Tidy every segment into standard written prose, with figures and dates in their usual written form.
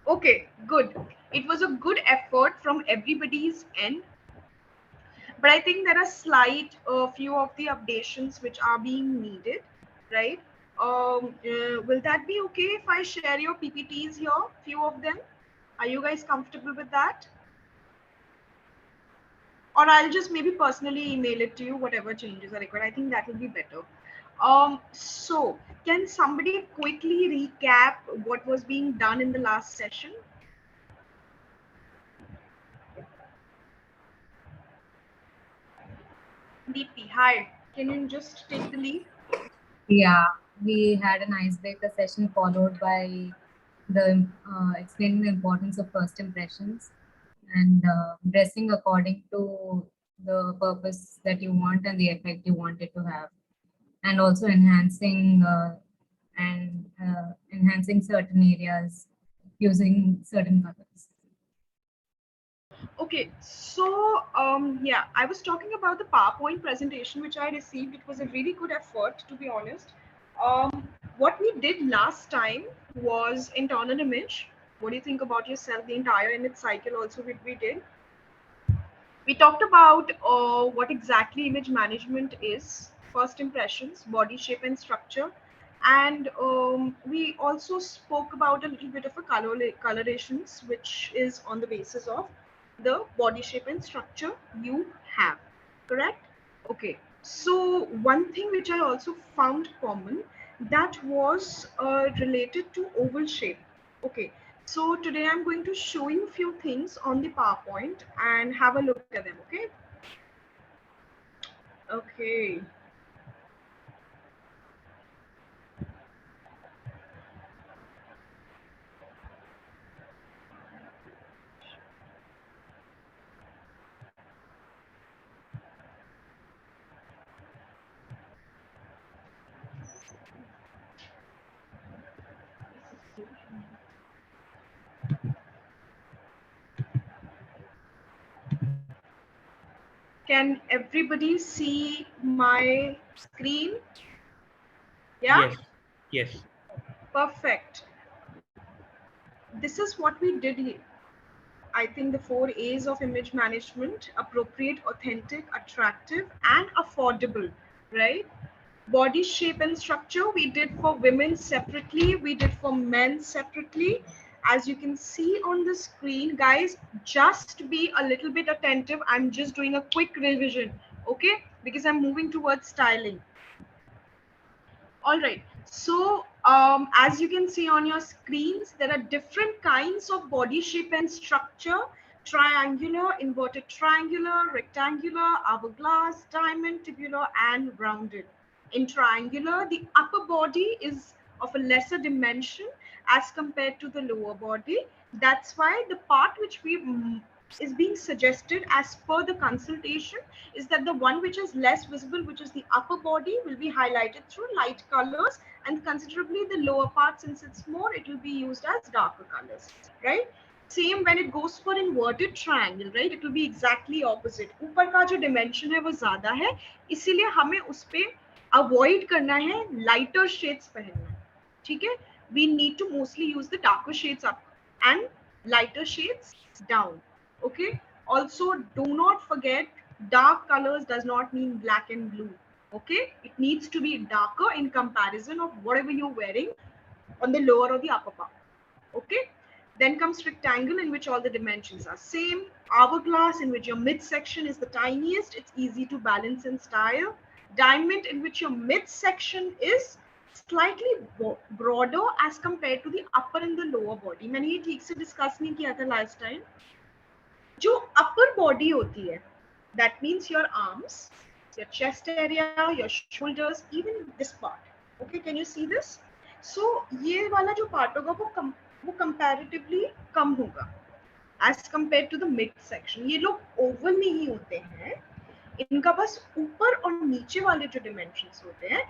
Okay, good. It was a good effort from everybody's end, but I think there are slight few of the updations which are being needed, right? Will that be okay if I share your PPTs here, few of them? Are you guys comfortable with that? Or I'll just maybe personally email it to you, whatever changes are required. I think that will be better. So can somebody quickly recap what was being done in the last session? Deepti, hi. Can you just take the lead? Yeah, we had an icebreaker session followed by the explaining the importance of first impressions and dressing according to the purpose that you want and the effect you want it to have, and also enhancing certain areas using certain colors. Okay, so yeah, I was talking about the PowerPoint presentation which I received. It was a really good effort, to be honest. What we did last time was internal image. What do you think about yourself? The entire image cycle also we did. We talked about what exactly image management is, first impressions, body shape and structure, and we also spoke about a little bit of a colorations, which is on the basis of the body shape and structure you have, correct? Okay, so one thing which I also found common, that was related to oval shape. Okay, so today I'm going to show you a few things on the PowerPoint and have a look at them. Okay. Okay. Can everybody see my screen? Yeah. Yes, yes. Perfect. This is what we did here. I think the 4 A's of image management: appropriate, authentic, attractive, and affordable, right? Body shape and structure we did for women separately, we did for men separately. As you can see on the screen, guys, just be a little bit attentive. I'm just doing a quick revision, okay? Because I'm moving towards styling. All right. So as you can see on your screens, there are different kinds of body shape and structure: triangular, inverted triangular, rectangular, hourglass, diamond, tubular, and rounded. In triangular, the upper body is of a lesser dimension as compared to the lower body. That's why the part which we is being suggested as per the consultation is that the one which is less visible, which is the upper body, will be highlighted through light colors, and considerably the lower part, since it's more, it will be used as darker colors, right? Same when it goes for inverted triangle, right? It will be exactly opposite. ऊपर का जो dimension है वो ज़्यादा है, इसीलिए हमें उस पे avoid करना है lighter shades पहनना, ठीक है? We need to mostly use the darker shades up and lighter shades down. Okay. Also, do not forget, dark colors does not mean black and blue. Okay. It needs to be darker in comparison of whatever you're wearing on the lower or the upper part. Okay. Then comes rectangle, in which all the dimensions are same. Hourglass, in which your midsection is the tiniest. It's easy to balance and style. Diamond, in which your midsection is slightly broader as compared to the upper and the lower body. मैंने ये ठीक से discuss नहीं किया था last time. जो upper body होती है, that means your arms, your chest area, your shoulders, even this part. Okay, can you see this? So ये वाला जो part होगा वो comparatively कम होगा as compared to the mid section. ये लोग ओवल में ही होते हैं, इनका बस ऊपर और नीचे वाले जो dimensions होते हैं,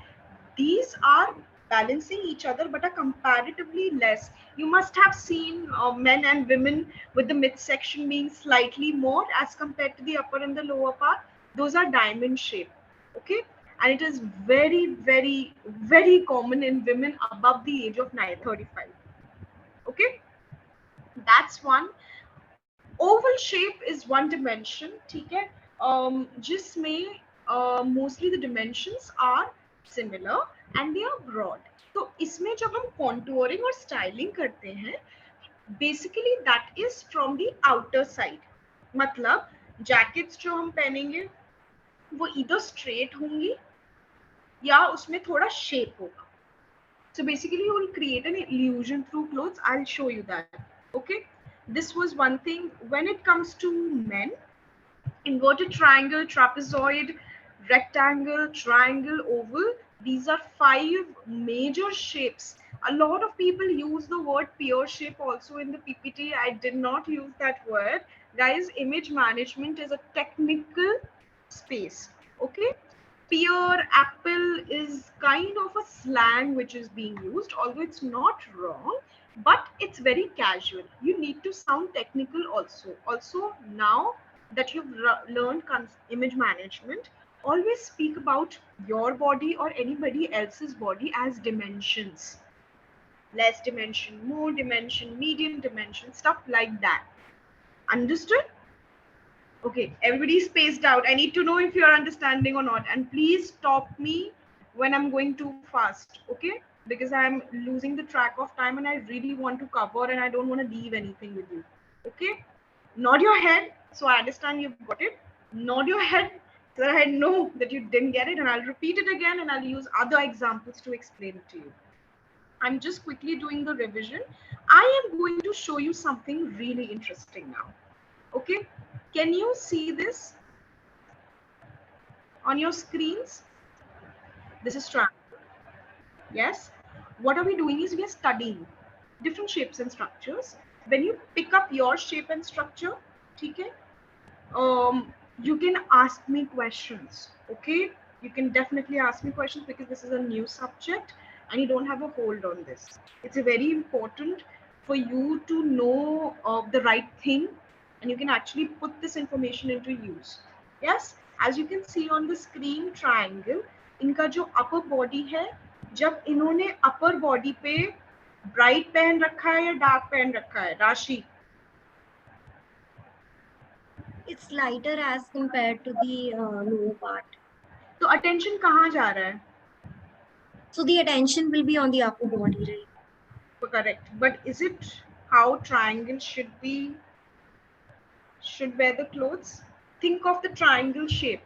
these are balancing each other but are comparatively less. You must have seen men and women with the midsection being slightly more as compared to the upper and the lower part. Those are diamond shape. Okay. And it is very, very, very common in women above the age of 35. Okay. that's one. Oval shape is one dimension, ठीक है, जिसमें mostly the dimensions are similar and they are broad. तो इसमें जब हम contouring और styling करते हैं, basically that is from the outer side. मतलब jackets जो हम पहनेंगे वो either straight होंगी या उसमें थोड़ा shape होगा. So basically you will create an illusion through clothes. I'll show you that. Okay. This was one thing. When it comes to men, inverted triangle, trapezoid, rectangle, triangle, oval, these are 5 major shapes. A lot of people use the word pear shape also in the PPT. I did not use that word. Guys, image management is a technical space. Okay. Pear, apple is kind of a slang which is being used, although it's not wrong, but it's very casual. You need to sound technical also. Also, now that you've learned image management, always speak about your body or anybody else's body as dimensions. Less dimension, more dimension, medium dimension, stuff like that. Understood? Okay, everybody's spaced out. I need to know if you're understanding or not. And please stop me when I'm going too fast, okay? Because I'm losing the track of time and I really want to cover and I don't want to leave anything with you, okay? Nod your head so I understand you've got it. Nod your head so that I know that you didn't get it, and I'll repeat it again and I'll use other examples to explain it to you. I'm just quickly doing the revision. I am going to show you something really interesting now. Okay, can you see this on your screens? This is triangle. Yes. What are we doing is we are studying different shapes and structures. When you pick up your shape and structure, okay, you can ask me questions. Okay, you can definitely ask me questions because this is a new subject and you don't have a hold on this. It's very important for you to know the right thing and you can actually put this information into use. Yes, as you can see on the screen, triangle, इनका जो upper body है, जब इन्होंने upper body पे bright पहन रखा है या dark पहन रखा है, राशि? It's lighter as compared to the lower part. तो attention कहाँ जा रहा है? So the attention will be on the upper body, right? Correct. But is it how triangle should wear the clothes? Think of the triangle shape.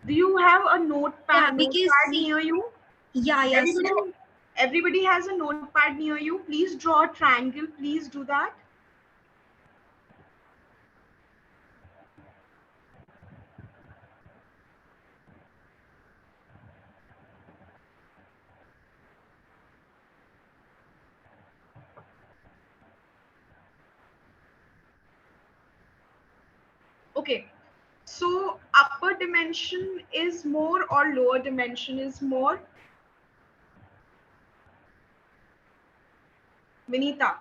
Do you have a notepad near you? Yeah. Everybody has a notepad near you. Please draw a triangle. Please do that. Okay. So upper dimension is more or lower dimension is more? Vinita.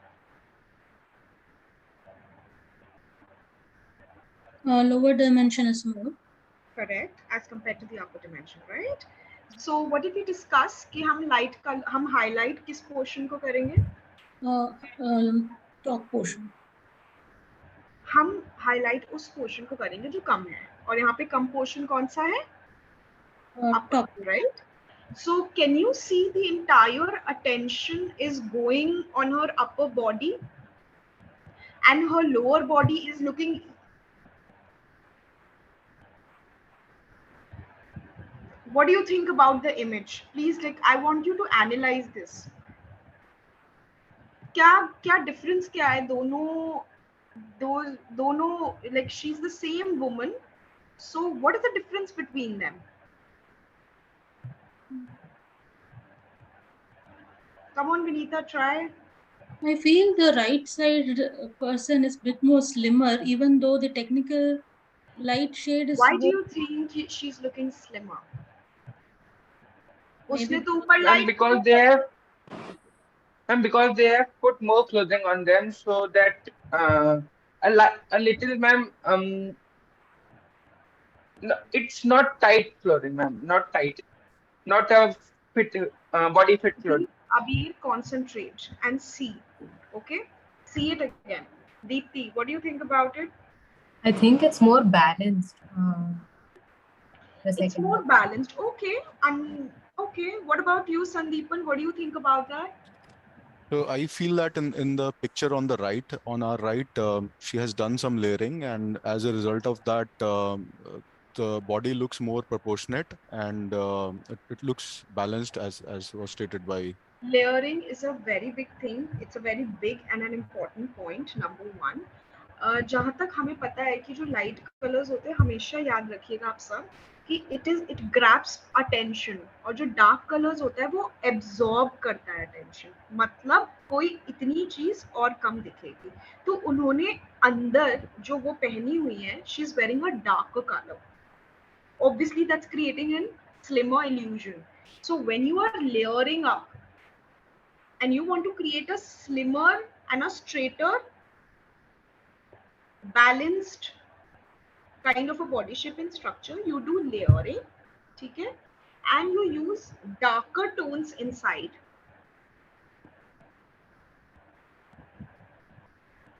Lower dimension is more. Correct, as compared to the upper dimension, right? So what did we discuss कि हम highlight किस portion को करेंगे? Top portion. हम highlight उस portion को करेंगे जो कम है, और यहाँ पे कम portion कौन सा है? Top, right? So can you see the entire attention is going on her upper body and her lower body is looking. What do you think about the image? Please, like, I want you to analyze this. क्या difference क्या है दोनों, like she's the same woman, so what is the difference between them? Come on, Vinita, try. I feel the right side person is a bit more slimmer, even though the technical light shade is. Why do you think she's looking slimmer? उसने तो ऊपर light because they have put more clothing on them, so that a little, ma'am, no, it's not tight clothing, ma'am, not tight, not a fit body fit clothing. Abir, concentrate and see. Okay, See it again. Deepti, what do you think about it? I think it's more balanced. The It's second more one. balanced. Okay. Okay. What about you, Sandeepan? What do you think about that? So I feel that in the picture on our right, she has done some layering, and as a result of that, the body looks more proportionate, and it looks balanced as was stated by. Layering is a very big thing. It's a very big and an important point. Number one, जहाँ तक हमें पता है कि जो light colours होते हैं हमेशा याद रखिएगा आप सब कि इट ग्रैब्स अटेंशन और जो डार्क कलर्स होता है वो एब्जॉर्ब करता है अटेंशन मतलब कोई इतनी चीज और कम दिखेगी तो उन्होंने अंदर जो वो पहनी हुई है she is wearing a dark colour obviously that's creating a slimmer illusion so when you are layering up and you want to create a slimmer and a straighter balanced kind of a body shape and structure you do layering okay and you use darker tones inside.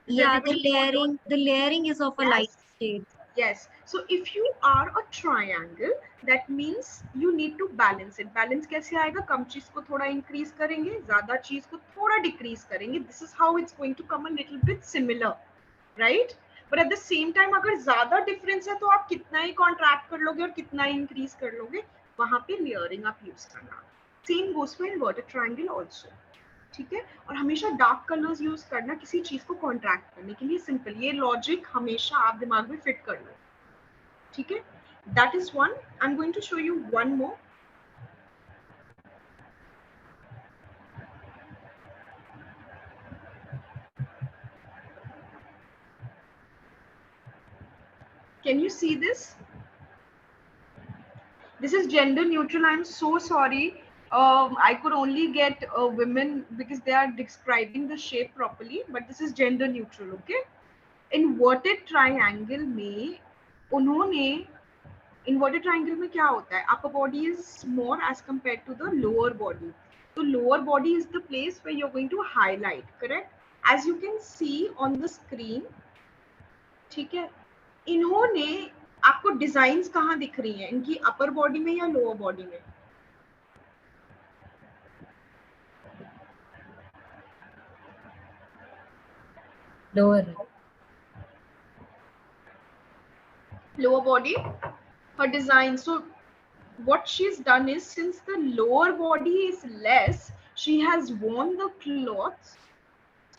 Is Yeah, everybody followed? the layering is of a light Yes. shade. Yes. So if you are a triangle, that means you need to balance it. Balance कैसे आएगा? कम चीज को थोड़ा increase करेंगे, ज़्यादा चीज को थोड़ा decrease करेंगे. This is how it's going to come a little bit similar, right? But at the same time, अगर ज़्यादा difference है तो आप कितना ही contract कर लोगे और कितना ही increase कर लोगे, वहाँ पे layering आप use करना. Same goes for inverted triangle also. ठीक है और हमेशा डार्क कलर्स यूज करना किसी चीज को कॉन्ट्रैक्ट करने के लिए सिंपल ये लॉजिक हमेशा आप दिमाग में फिट कर लो ठीक है that is one I am going to show you one more can you see this is gender neutral. I'm so sorry. I could only get women because they are describing the shape properly, but this is gender neutral, okay? Inverted triangle में उन्होंने inverted triangle में क्या होता है upper body is more as compared to the lower body. So lower body is the place where you're going to highlight, correct? As you can see on the screen, ठीक है इन्होंने आपको designs कहाँ दिख रही हैं इनकी अपर बॉडी में या लोअर बॉडी में lower body her design so what she's done is since the lower body is less she has worn the clothes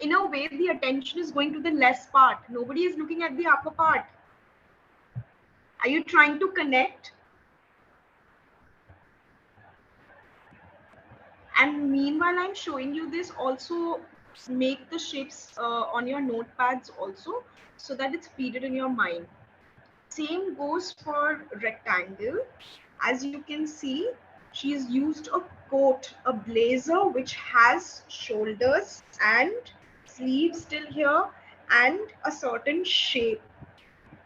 in a way the attention is going to the less part nobody is looking at the upper part are you trying to connect and meanwhile I'm showing you this also make the shapes on your notepads also so that it's feeded in your mind same goes for rectangle as you can see she's used a coat a blazer which has shoulders and sleeves still here and a certain shape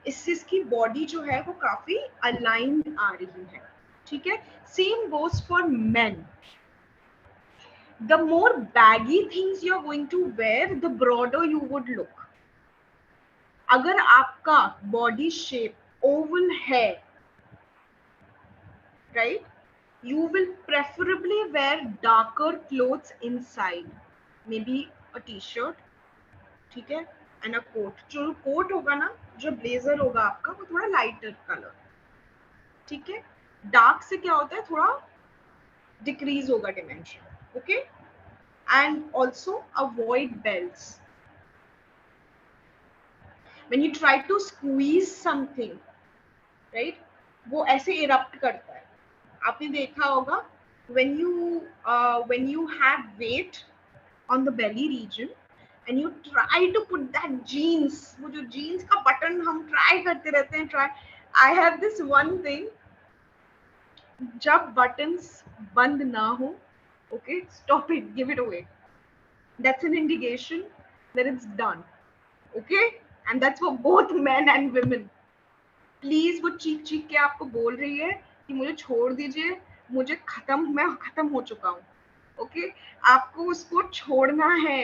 इससे इसकी body जो है वो काफी aligned आ रही है ठीक है same goes for main the more baggy things you're going to wear the broader you would look अगर आपका body shape oval है right you will preferably wear darker clothes inside maybe a t-shirt ठीक है and a coat जो coat होगा ना जो blazer होगा आपका वो थोड़ा lighter color ठीक है dark से क्या होता है थोड़ा decrease होगा dimension okay and also avoid belts when you try to squeeze something right वो ऐसे erupt करता है आपने देखा होगा when you have weight on the belly region and you try to put that jeans वो जो jeans का बटन हम try करते रहते हैं try I have this one thing जब buttons बंद ना हो okay stop it give it away that's an indication that it's done okay and that's for both men and women please वो चीख चीख के आपको बोल रही है कि मुझे छोड़ दीजिए मैं खत्म हो चुका हूँ ओके आपको उसको छोड़ना है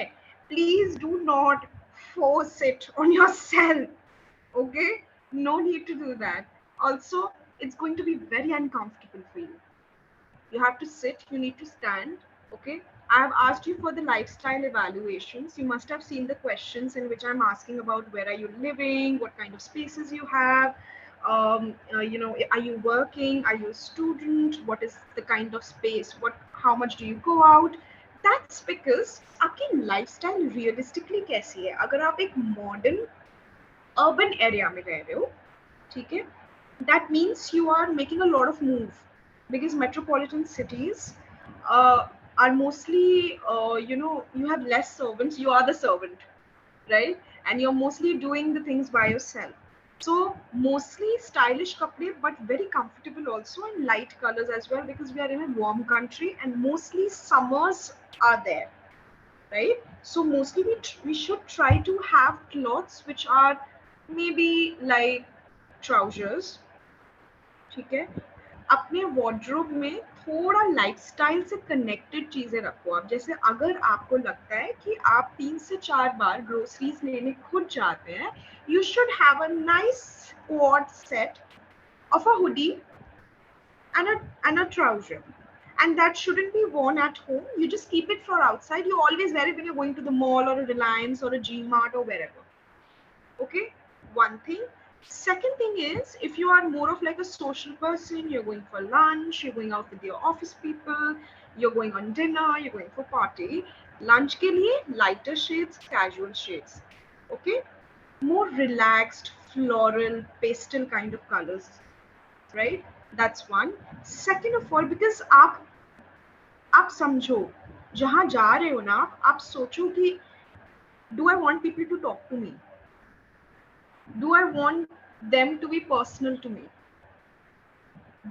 Please do not force it on yourself. Okay? No need to do that. Also, it's going to be very uncomfortable for you. You have to sit, you need to stand. Okay? I have asked you for the lifestyle evaluations. You must have seen the questions in which I'm asking about where are you living, what kind of spaces you have, are you working, are you a student, what is the kind of space, how much do you go out. That's because आपकी lifestyle realistically कैसी है. अगर आप एक modern urban area में रह रहे हो, ठीक है, that means you are making a lot of move, because metropolitan cities uh, are mostly you have less servants, you are the servant, right? And you're mostly doing the things by yourself, so mostly stylish kapde but very comfortable also, and light colors as well, because we are in a warm country and mostly summers are there, right? So mostly we should try to have clothes which are maybe like trousers, ठीक है. अपने wardrobe में थोड़ा lifestyle से connected चीजें रखो आप. जैसे अगर आपको लगता है कि आप 3 से 4 बार ग्रोसरीज लेने खुद जाते हैं, you should have a nice quad set of a hoodie and a trouser, and that shouldn't be worn at home. You just keep it for outside. You always wear it when you're going to the mall or a Reliance or a G Mart or wherever. Okay, one thing. Second thing is, if you are more of like a social person, you're going for lunch, you're going out with your office people, you're going on dinner, you're going for party, lunch ke liye lighter shades, casual shades. Okay, more relaxed, floral, pastel kind of colors, right? That's one. Second of all, because आप समझो, जहां जा रहे हो ना आप सोचो कि do I want people to talk to me? Do I want them to be personal to me?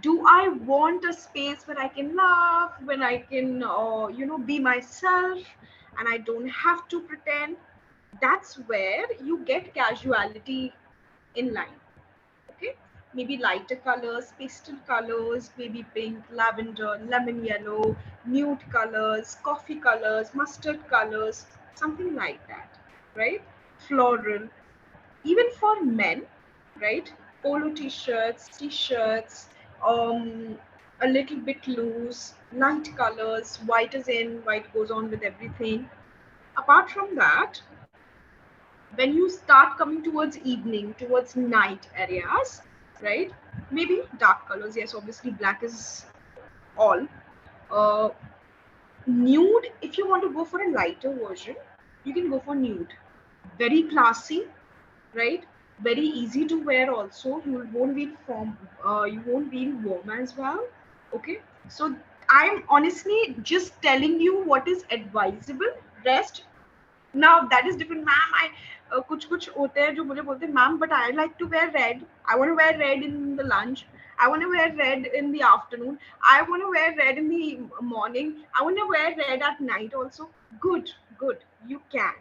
Do I want a space where I can laugh, when I can, be myself, and I don't have to pretend? That's where you get casuality in line. Okay, maybe lighter colors, pastel colors, baby pink, lavender, lemon yellow, nude colors, coffee colors, mustard colors, something like that, right? Floral, even for men, right? Polo t-shirts, a little bit loose, light colors, white is in, white goes on with everything. Apart from that, when you start coming towards evening, towards night areas, right? Maybe dark colors, yes, obviously black is all. Uh, Nude, if you want to go for a lighter version, you can go for nude. Very classy, right? Very easy to wear also. You won't be in warm as well. Okay. So I'm honestly just telling you what is advisable. Rest, now that is different, ma'am. I कुछ कुछ होते हैं जो मुझे बोलते हैं, ma'am, but I like to wear red. I want to wear red in the lunch. I want to wear red in the afternoon. I want to wear red in the morning. I want to wear red at night also. Good, good. You can.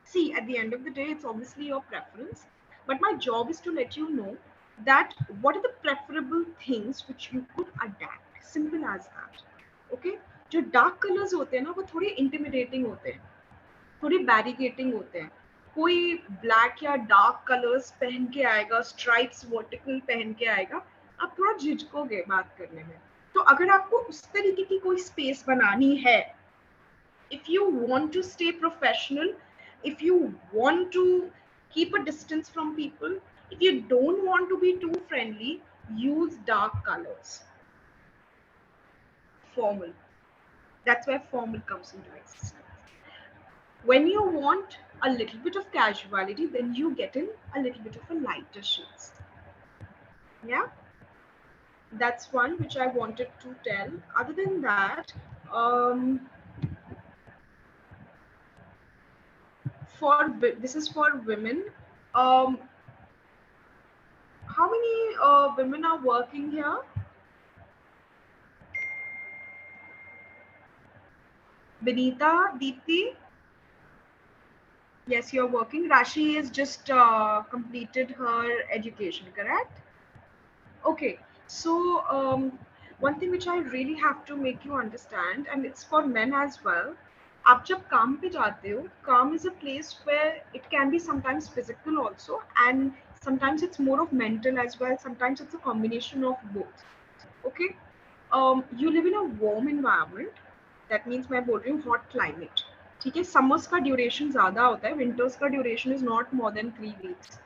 See, at the end of the day, it's obviously your preference. But my job is to let you know that what are the preferable things which you could adapt. Simple as that. Okay? जो dark colors होते हैं ना, वो थोड़े intimidating होते हैं, थोड़े barricading होते हैं. कोई ब्लैक या डार्क कलर्स पहन के आएगा, स्ट्राइप्स वर्टिकल पहन के आएगा, आप थोड़ा झिझकोगे बात करने में. तो अगर आपको उस तरीके की कोई स्पेस बनानी है, if you want to stay professional, if you want to keep a distance from people, if you don't want to be too friendly, use dark colors. Formal. That's where formal comes into existence. When you want a little bit of casuality, then you get in a little bit of a lighter shades. Yeah, that's one which I wanted to tell. Other than that, this is for women. How many women are working here? Benita, Deepthi? Yes, you're working. Rashi has just completed her education, correct? Okay, so one thing which I really have to make you understand, and it's for men as well, आप जब काम पे जाते हो, काम is a place where it can be sometimes physical also, and sometimes it's more of mental as well. Sometimes it's a combination of both. Okay, you live in a warm environment. That means मैं बोल रही हूँ hot climate. ठीक है, summers का duration ज़्यादा होता है, winters का duration is not more than 3 weeks.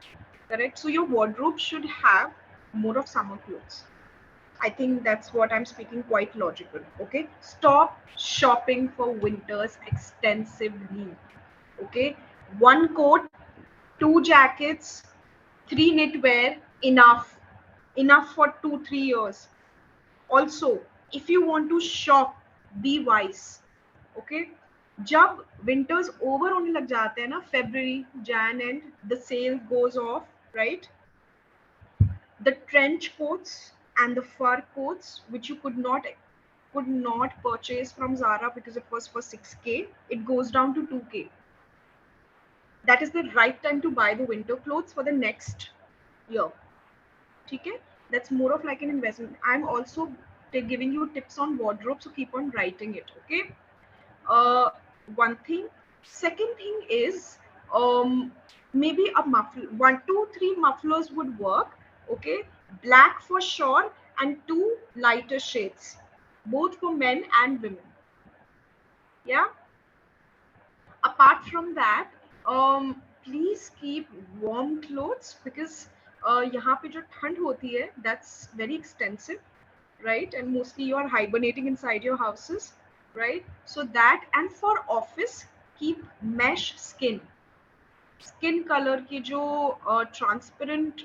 Correct. So your wardrobe should have more of summer clothes. I think that's what I'm speaking quite logical. Okay, stop shopping for winters extensively. Okay, one coat, two jackets, three knitwear, enough for 2-3 years. Also, if you want to shop, be wise. Okay, जब winters over होने लग जाते हैं ना, February, Jan end, the sale goes off, right? The trench coats and the fur coats, which you could not purchase from Zara because it was for 6K, it goes down to 2K. That is the right time to buy the winter clothes for the next year. Okay, that's more of like an investment. I'm also giving you tips on wardrobe, so keep on writing it. Okay, uh, one thing. Second thing is, maybe a muffler, 1, 2, 3 mufflers would work. Okay, black for sure, and 2 lighter shades, both for men and women. Yeah. Apart from that, please keep warm clothes, because यहाँ पे जो ठंड होती है, that's very extensive, right? And mostly you are hibernating inside your houses, right? So that, and for office, keep mesh skin color के जो transparent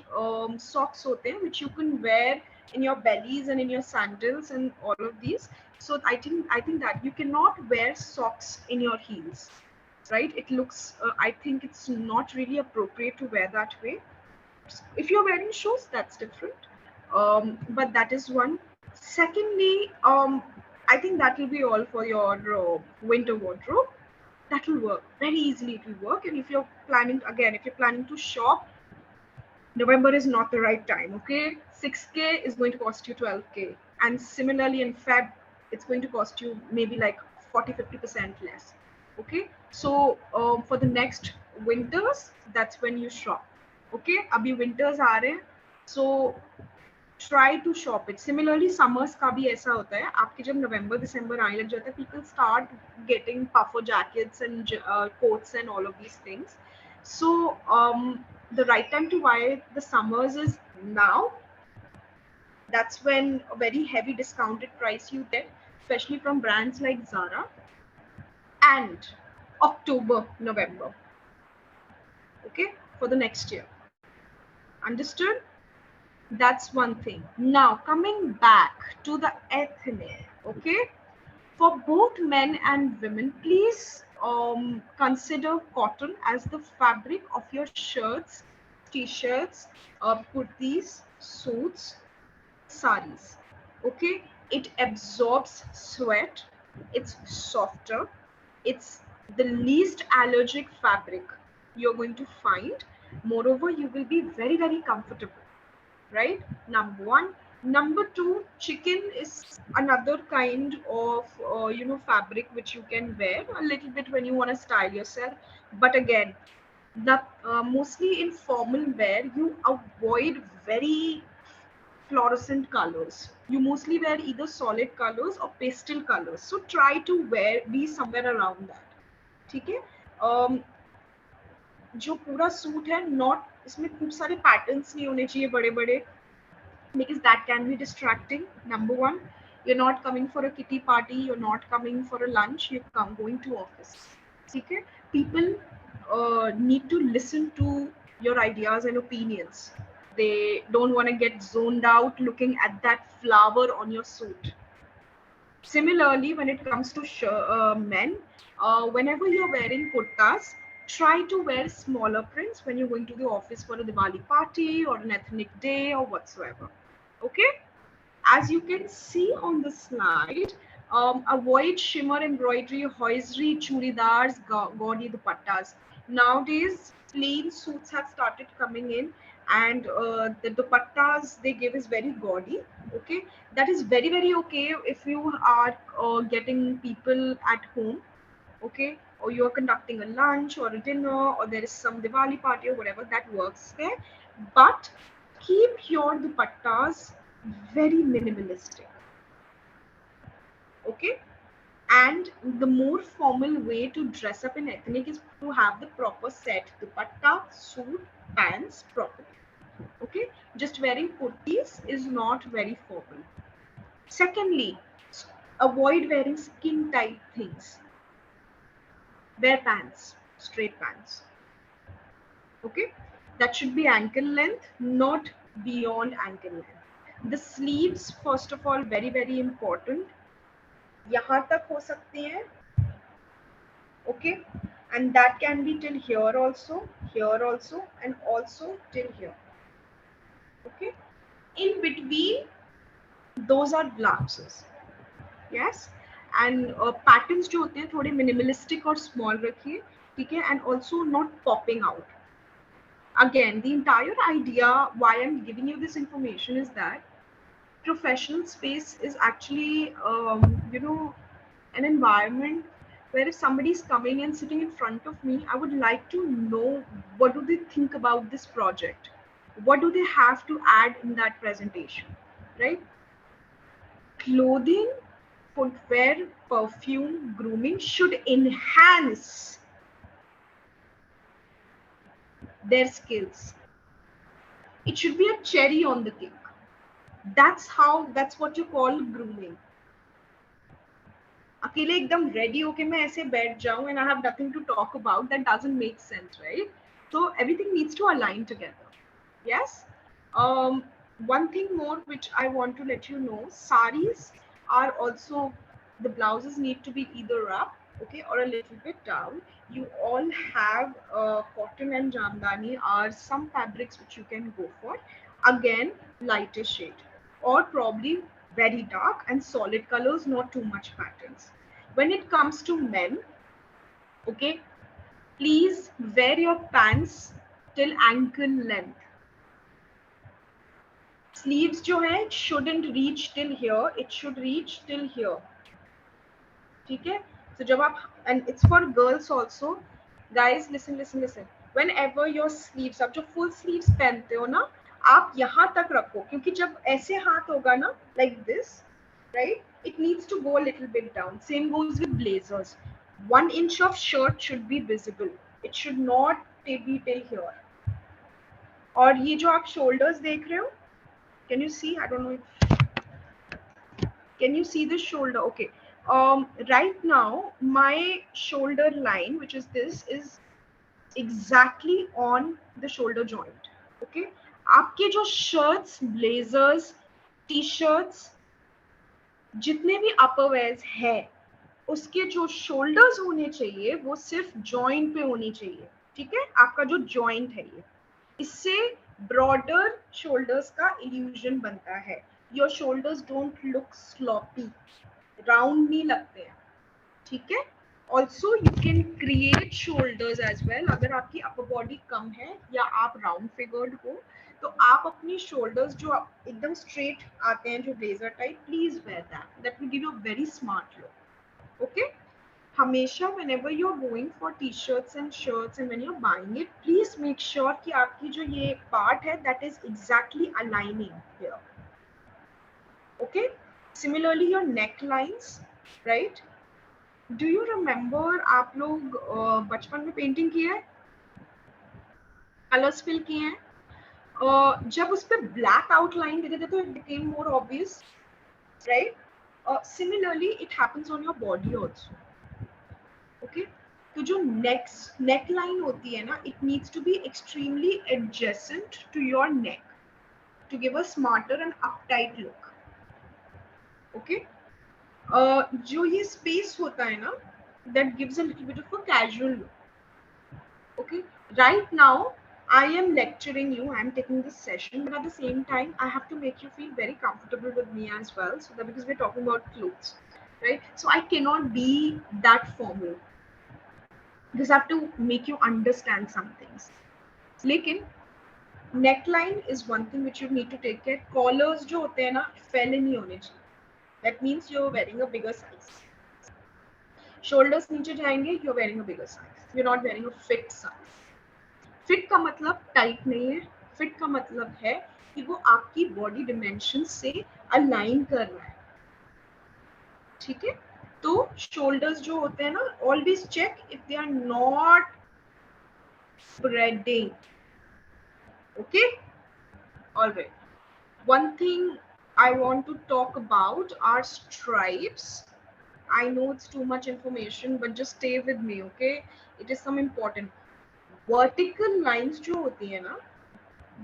socks होते हैं, which you can wear in your bellies and in your sandals and all of these. So I think that you cannot wear socks in your heels, right? It looks, I think it's not really appropriate to wear that way. If you're wearing shoes, that's different. But that is one. Secondly, I think that will be all for your winter wardrobe. That will work very easily. It will work. And if you're planning to shop, November is not the right time. Okay, 6K is going to cost you 12K, and similarly in Feb, it's going to cost you maybe like 40-50% less. Okay, so for the next winters, that's when you shop. Okay, abhi winters aa rahe hain, so try to shop it. Similarly, summers का भी ऐसा होता है, आपके जब नवंबर दिसंबर आने लग जाता है, people start getting puffer jackets and coats and all of these things. So the right time to buy the summers is now. That's when a very heavy discounted price you get, especially from brands like Zara. And October, November, okay, for the next year. Understood? That's one thing. Now coming back to the ethnic, okay, for both men and women, please consider cotton as the fabric of your shirts, t-shirts, kurtis, suits, saris. Okay, it absorbs sweat, it's softer, it's the least allergic fabric you're going to find. Moreover, you will be very, very comfortable, right? Number one. Number two, chicken is another kind of fabric which you can wear a little bit when you want to style yourself. But again, mostly in formal wear, you avoid very fluorescent colors. You mostly wear either solid colors or pastel colors. So try to be somewhere around that. ठीक है? जो पूरा suit है, not इसमें खूब सारे patterns नहीं होने चाहिए बड़े बड़े, because that can be distracting. Number one, you're not coming for a kitty party, you're not coming for a lunch, you're going to office. Okay, people need to listen to your ideas and opinions. They don't want to get zoned out looking at that flower on your suit. Similarly, when it comes to men, whenever you're wearing kurtas, try to wear smaller prints when you're going to the office for a Diwali party or an ethnic day or whatsoever. Okay, as you can see on the slide, avoid shimmer embroidery, hoisery, churidars, gaudy dupattas. Nowadays, plain suits have started coming in, and the dupattas they give is very gaudy. Okay, that is very, very okay if you are getting people at home. okay, or you're conducting a lunch or a dinner, or there is some Diwali party or whatever, that works there. But keep your dupattas very minimalistic, okay? And the more formal way to dress up in ethnic is to have the proper set dupatta, suit, pants properly. Okay, just wearing kurtis is not very formal. Secondly, avoid wearing skin tight things. Wear pants, straight pants. Okay, that should be ankle length, not beyond ankle length. The sleeves, first of all, very important. यहाँ तक हो सकते हैं, okay, and that can be till here also, and also till here. Okay, in between those are blouses. Yes, and patterns जो होते हैं थोड़े minimalistic और small रखिए, ठीक है, and also not popping out. Again, the entire idea why I'm giving you this information is that professional space is actually an environment where if somebody is coming and sitting in front of me, I would like to know what do they think about this project, what do they have to add in that presentation, right? Clothing, footwear, perfume, grooming should enhance their skills. It should be a cherry on the cake. That's what you call grooming. अकेले एकदम ready होके मैं ऐसे बैठ जाऊं and I have nothing to talk about, that doesn't make sense, right? So everything needs to align together. Yes. One thing more which I want to let you know, saris are also, the blouses need to be either up, okay, or a little bit down. You all have cotton and jamdani are some fabrics which you can go for. Again, lighter shade, or probably very dark and solid colors, not too much patterns. When it comes to men, okay, please wear your pants till ankle length. Sleeves जो है shouldn't reach till here, it should reach till here. ठीक है? So जब आप, and it's for girls also, guys, listen. Whenever your sleeves, आप जो full sleeves पहनते हो ना, आप यहाँ तक रखो, क्योंकि जब ऐसे हाथ होगा ना, like this, right? It needs to go a little bit down. Same goes with blazers. 1 inch of shirt should be visible. It should not be till here. और ये जो आप shoulders देख रहे हो, can you see? I don't know if, can you see the shoulder? Okay. Right now, my shoulder line, which is this, is exactly on the shoulder joint. Okay. आपके जो shirts, blazers, t-shirts, जितने भी upperwears है, उसके जो shoulders होने चाहिए वो सिर्फ joint पे होनी चाहिए. ठीक है? आपका जो joint है ये, इससे broader shoulders का illusion बनता है. Your shoulders don't look sloppy, round नहीं लगते हैं. ठीक है? Also you can create shoulders as well. अगर आपकी upper body कम है या आप round figured हो, तो आप अपनी shoulders जो एकदम straight आते हैं जो blazer type, please wear that. That will give you a very smart look. Okay? हमेशा whenever you're going for t-shirts and shirts and when you're buying it, please make sure कि आपकी जो ये part है, that is exactly aligning here. Okay? Similarly, your necklines, right? Do you remember आप लोग बचपन में पेंटिंग किया है, कलर्स फिल किए हैं, जब उस पे ब्लैक आउटलाइन देते थे तो it became more obvious, right? Similarly, it happens on your body also. Okay? तो जो neck line होती है ना, it needs to be extremely adjacent to your neck to give a smarter and uptight look. Okay? जो ये space होता है ना, that gives a little bit of a casual look. Okay? Right now, I am lecturing you, I am taking this session, but at the same time, I have to make you feel very comfortable with me as well, so that because we're talking about clothes, right? So I cannot be that formal. Because I have to make you understand some things. लेकिन neckline is one thing which you need to take care. Collars जो होते हैं ना, fell नहीं होने चाहिए. That means you're wearing a bigger size. Shoulders नीचे जाएंगे, you are wearing a bigger size, you are not wearing a fit size. Fit का मतलब टाइट नहीं है, फिट का मतलब है कि वो आपकी बॉडी डिमेंशन से अलाइन कर रहा है. ठीक है, तो शोल्डर्स जो होते हैं ना, always check if they are not spreading. Okay, alright. One thing I want to talk about are stripes. I know it's too much information, but just stay with me, okay? It is some important. Vertical lines जो होती है ना,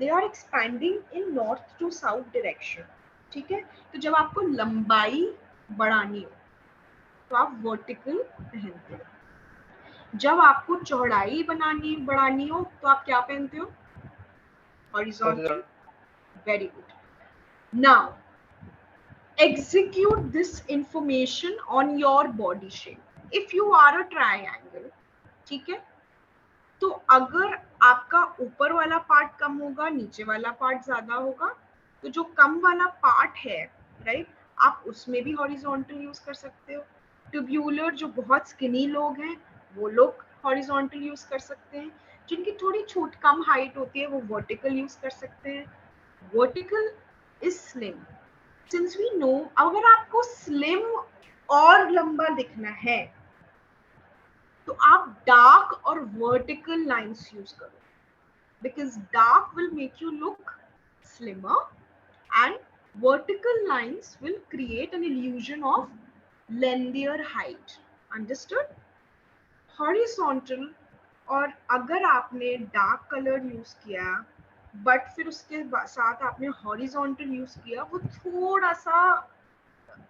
they are expanding in north to south direction. ठीक है, तो जब आपको लंबाई बढ़ानी हो तो आप वर्टिकल पहनते हो. जब आपको चौड़ाई बढ़ानी हो तो आप क्या पहनते हो? Horizontal. Very good. Now execute this information on your body shape. If you are a triangle, ठीक है, तो अगर आपका ऊपर वाला पार्ट कम होगा, नीचे वाला पार्ट ज्यादा होगा, तो जो कम वाला पार्ट है, राइट, आप उसमें भी हॉरिजॉन्टल यूज कर सकते हो. ट्यूब्यूलर जो बहुत स्किनी लोग हैं वो लोग हॉरिजॉन्टल यूज कर सकते हैं. जिनकी थोड़ी छोट कम हाइट होती है वो वर्टिकल यूज कर सकते हैं. Vertical is slim. Since we know, अगर आपको स्लिम और लंबा दिखना है तो आप डार्क और वर्टिकल लाइंस यूज करो, because dark will make you look slimmer and vertical lines will create an illusion of lengthier height. Understood? Horizontal, और अगर आपने डार्क कलर यूज किया बट फिर उसके साथ आपने हॉरिजॉन्टल यूज किया, वो थोड़ा सा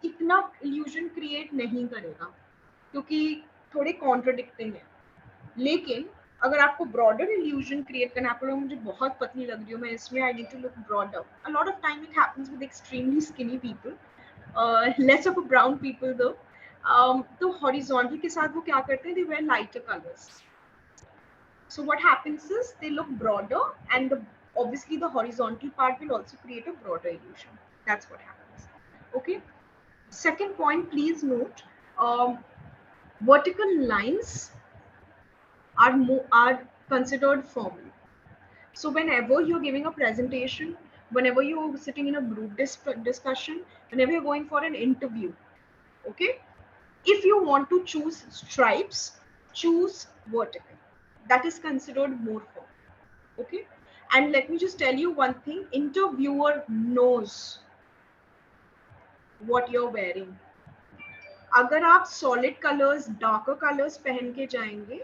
इतना इल्यूजन क्रिएट नहीं करेगा क्योंकि थोड़े कॉन्ट्रडिक्टिंग है. लेकिन अगर आपको ब्रॉडर इल्यूजन क्रिएट करना है, आप लोग मुझे बहुत पतली लग रही हूँ मैं इसमें, I need to look broader. A lot of time it happens with extremely skinny people, less of a brown people though. तो हॉरिजॉन्टल के साथ वो क्या करते हैं, they wear lighter colours. So what happens is they look broader, and obviously the horizontal part will also create a broader illusion. That's what happens. Okay. Second point, please note, vertical lines are considered formal. So whenever you're giving a presentation, whenever you're sitting in a group discussion, whenever you're going for an interview, okay, if you want to choose stripes, choose vertical. That is considered more formal. Okay, and let me just tell you one thing, interviewer knows what you're wearing. अगर आप solid colors, darker colors पहन के जाएंगे,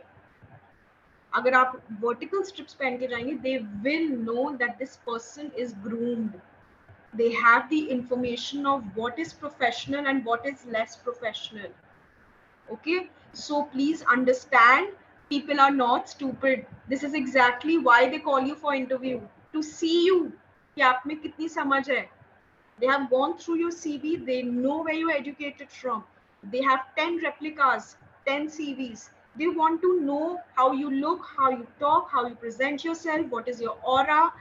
अगर आप vertical strips पहन के जाएंगे, they will know that this person is groomed. They have the information of what is professional and what is less professional. Okay, so please understand, people are not stupid. This is exactly why they call you for interview, to see you कि आप में कितनी समझ है. They have gone through your CV, they know where you are educated from. They have 10 replicas, 10 CVs. They want to know how you look, how you talk, how you present yourself, what is your aura,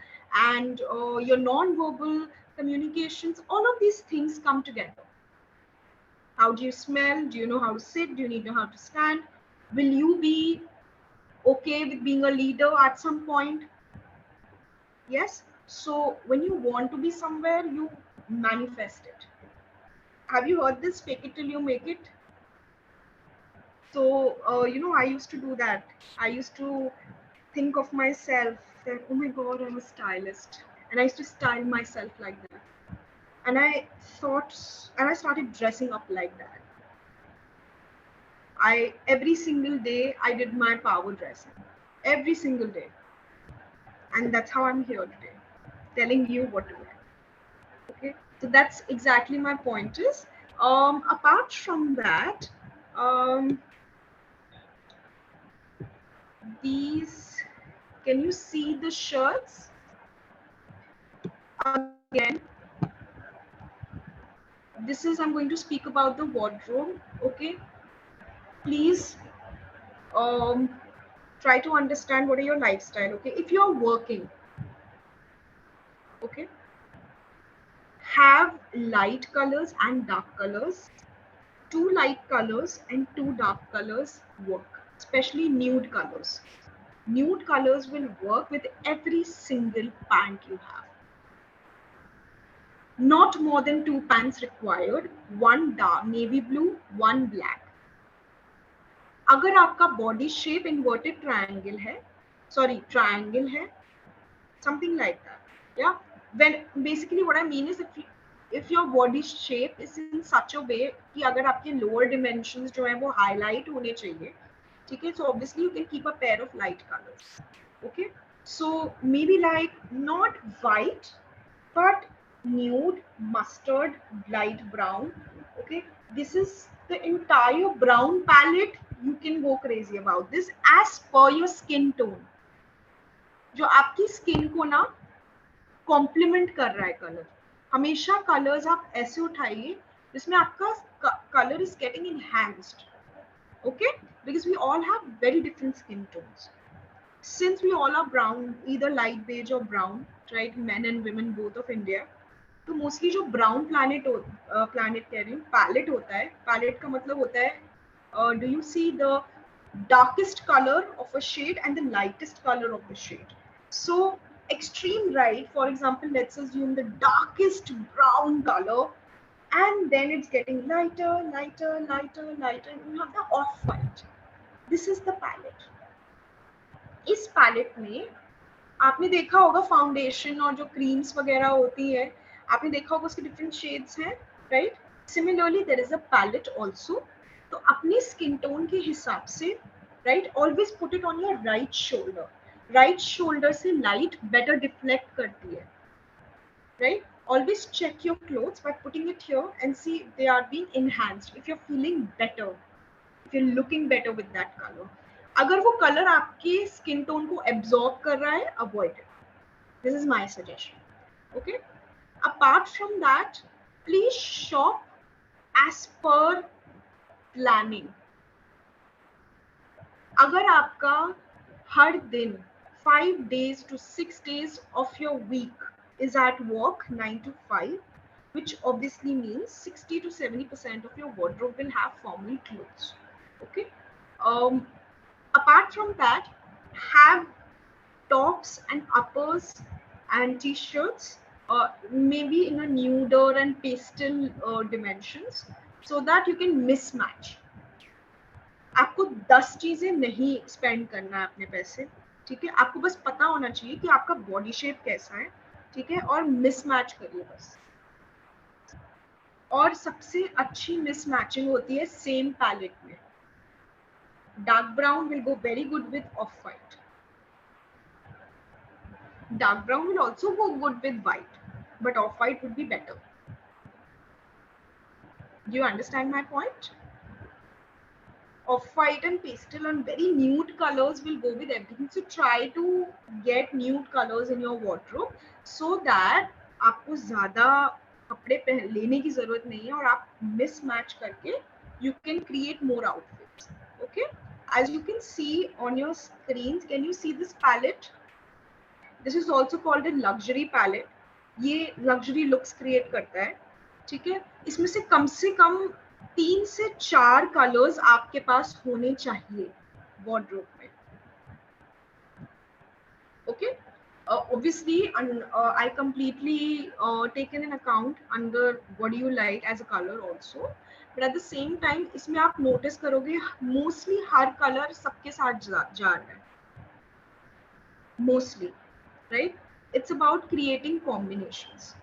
and your non-verbal communications. All of these things come together. How do you smell? Do you know how to sit? Do you need to know how to stand? Will you be okay with being a leader at some point? Yes. So when you want to be somewhere, you manifest it. Have you heard this? Fake it till you make it. So I used to do that. I used to think of myself that, oh my god, I'm a stylist, and I used to style myself like that. And I started dressing up like that. Every single day I did my power dressing, every single day, and that's how I'm here today, telling you what to wear. Okay, so that's exactly my point is. Apart from that, these, can you see the shirts? Again, this is, I'm going to speak about the wardrobe. Okay, please try to understand what are your lifestyle. Okay, if you're working, okay, have light colors and dark colors. 2 light colors and 2 dark colors work, especially nude colors. Nude colors will work with every single pant you have. Not more than 2 pants required, one dark navy blue, one black. अगर आपका body shape inverted triangle है, triangle है, something like that. Yeah, when basically what I mean is if your body shape is in such a way कि अगर आपके lower dimensions जो है वो highlight होने चाहिए, ठीक है, so obviously you can keep a pair of light colors. Okay, so maybe like not white but nude, mustard, light brown. Okay, this is the entire brown palette. You can go crazy about this as per your skin tone. जो आपकी skin को ना complement कर रहा है colour. हमेशा colours आप ऐसे उठाइए जिसमें आपका colour is getting enhanced. Okay, because we all have very different skin tones. Since we all are brown, either light beige or brown, right, men and women both of India, तो mostly जो brown planet कह रही हूँ palette होता है. Palette का मतलब होता है do you see the darkest color of a shade and the lightest color of the shade. So extreme right, for example, let's assume the darkest brown color, and then it's getting lighter, lighter, lighter, lighter. You have the off white. This is the palette. इस palette में आपने देखा होगा foundation और जो creams वगैरह होती है, आपने देखा होगा उसके डिफरेंट शेड्स हैं, right. Similarly there is a palette also. तो अपनी स्किन टोन के हिसाब से, right, always put it on your right shoulder. Right shoulder से लाइट बेटर डिफ्लेक्ट करती है, right. Always check your clothes by putting it here and see if they are being enhanced, if you're feeling better, if you're looking better with that color. अगर वो colour आपके skin tone को absorb कर रहा है, avoid it. This is my suggestion. Okay, apart from that, please shop as per planning. अगर आपका हर दिन 5 days to 6 days of your week is at work 9 to 5, which obviously means 60 to 70% of your wardrobe will have formal clothes. Okay, apart from that, have tops and uppers and t-shirts, maybe in a nuder and pastel dimensions, so that you can mismatch. आपको 10 चीजें नहीं spend करना है अपने पैसे, ठीक है. आपको बस पता होना चाहिए कि आपका बॉडी शेप कैसा है, ठीक है, और मिसमैच करिए बस. और सबसे अच्छी मिसमैचिंग होती है सेम पैलेट में. Dark brown will go very good with off-white. Dark brown will also go good with white, but off-white would be better. Do you understand my point? Off-white and pastel and very nude colors will go with everything. So try to get nude colors in your wardrobe so that आपको ज़्यादा कपड़े लेने की ज़रूरत नहीं है और आप mismatch करके you can create more outfits. Okay? As you can see on your screens, can you see this palette? This is also called a luxury palette. ये luxury looks create करता है, ठीक है. इसमें से कम 3 से 4 कलर्स आपके पास होने चाहिए wardrobe में. Okay, obviously I completely taken in account under what do you like as a color also, but at the same time इसमें आप notice करोगे mostly हर color सबके साथ जा रहा है, mostly, right. It's about creating combinations.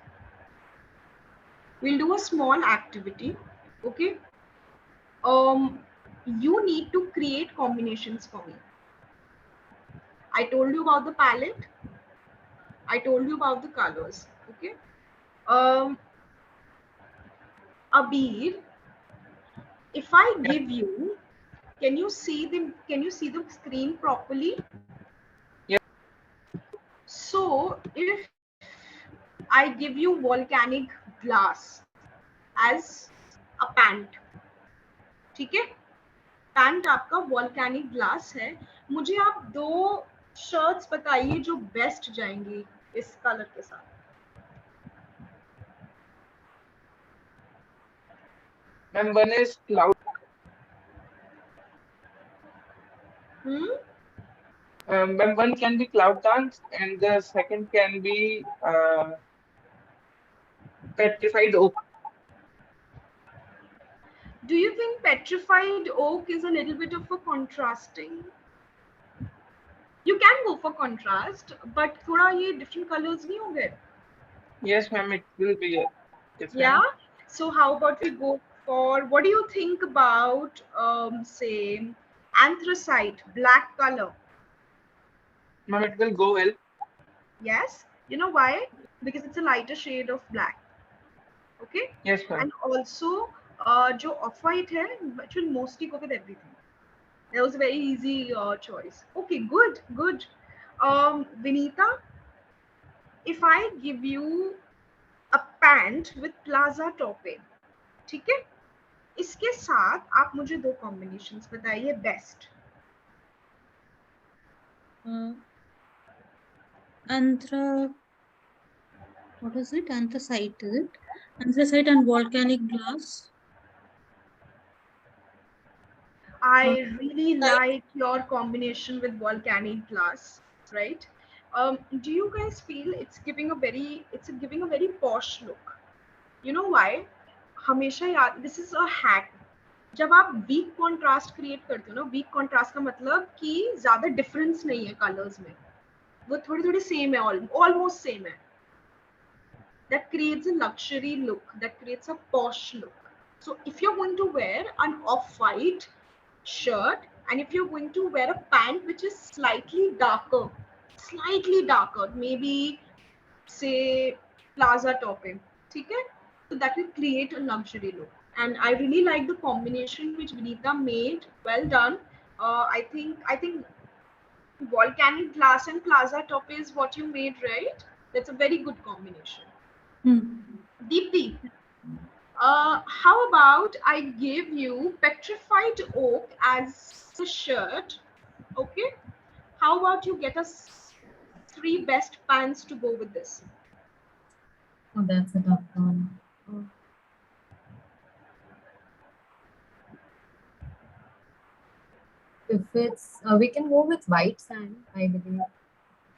We'll do a small activity. Okay, you need to create combinations for me. I told you about the palette, I told you about the colors. Okay, Abir, if I give you, can you see the screen properly? Yeah. So if I give you volcanic glass as a pant, ठीक है, pant आपका volcanic glass है. मुझे आप 2 shirts बताइए जो best जाएंगी इस कलर के साथ. And one is cloud. When one can be cloud dance, and the second can be petrified oak. Do you think petrified oak is a little bit of a contrasting? You can go for contrast, but थोड़ा ये different colors नहीं होंगे? Yes, ma'am, it will be Yeah. different. So how about we go for, what do you think about say anthracite, black color? Ma'am, it will go well. Yes. You know why? Because it's a lighter shade of black. Okay. Yes, ma'am. And also, जो off white है, it will mostly go with everything. That was a very easy choice. Okay, good, good. Vinita, if I give you a pant with plaza topping, ठीक है? इसके साथ आप मुझे दो combinations बताइए best. What is it? Anthracite, is it? Anthracite and volcanic glass. I really like your combination with volcanic glass, right? Do you guys feel it's giving a very posh look? You know why? हमेशा याद, this is a hack. जब आप week contrast create करते हो ना, week contrast का मतलब कि ज्यादा डिफरेंस नहीं है कलर्स में, वो थोड़ी थोड़ी सेम है, ऑलमोस्ट सेम है. That creates a luxury look, that creates a posh look. So if you're going to wear an off-white shirt and if you're going to wear a pant which is slightly darker, maybe say plaza topping, okay? So that will create a luxury look. And I really like the combination which Vinita made. Well done. I think volcanic glass and plaza top is what you made, right? That's a very good combination. Deepti, how about I give you petrified oak as a shirt, okay? How about you get us 3 best pants to go with this? Oh, that's a tough one. If it's, we can go with white sand, I believe.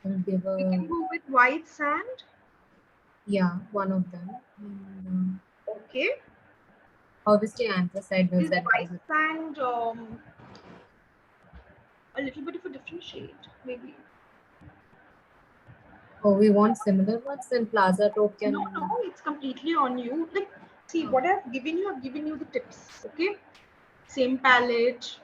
We'll give We can go with white sand. Yeah, one of them. And, okay. Obviously, anthracite was Is that. white sand a little bit of a different shade, maybe? Oh, we want similar ones in plaza token. No, it's completely on you. Like, see, what I've given you the tips, okay? Same palette.